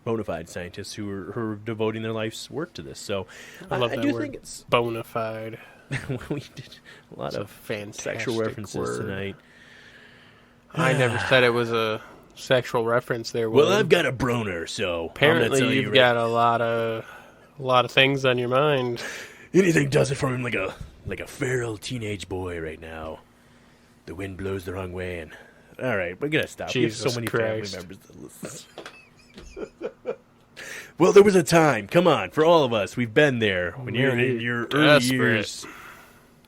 bona fide scientists, who are devoting their life's work to this. So I love I that do word, think it's bona fide. we did a lot It's of sexual references word. tonight. I never said it was a sexual reference there. Well, I've got a broner, so apparently you've got a lot of things on your mind. Anything does it for him, like a feral teenage boy right now. The wind blows the wrong way, and all right, we're gonna stop. Jesus we have so many Christ. family members that listen. Well, there was a time. Come on, for all of us, we've been there. When you're in your early years.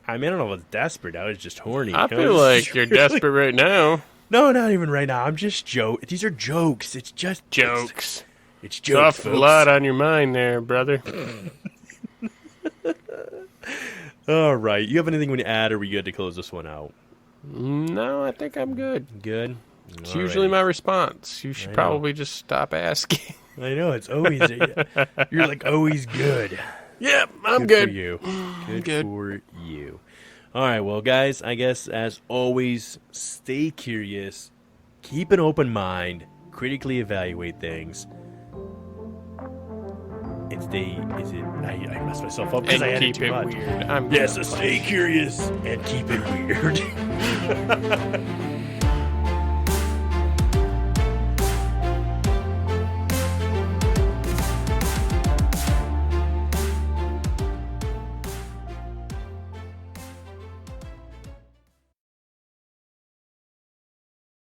I mean, I don't know if I was desperate. I was just horny. I feel like you're desperate right now. No, not even right now. I'm just These are jokes. It's just Jokes. It's jokes. Tough lot on your mind there, brother. All right. You have anything you want to add, or are we good to close this one out? No, I think I'm good. Good? It's usually my response. You should probably just stop asking. I know. It's always... You're like always good. Yep, I'm good. For you. Good for you. All right. Well, guys, I guess as always, stay curious. Keep an open mind. Critically evaluate things. And stay... I messed myself up because I had keep it too much. Weird. Yes, so stay curious and keep it weird.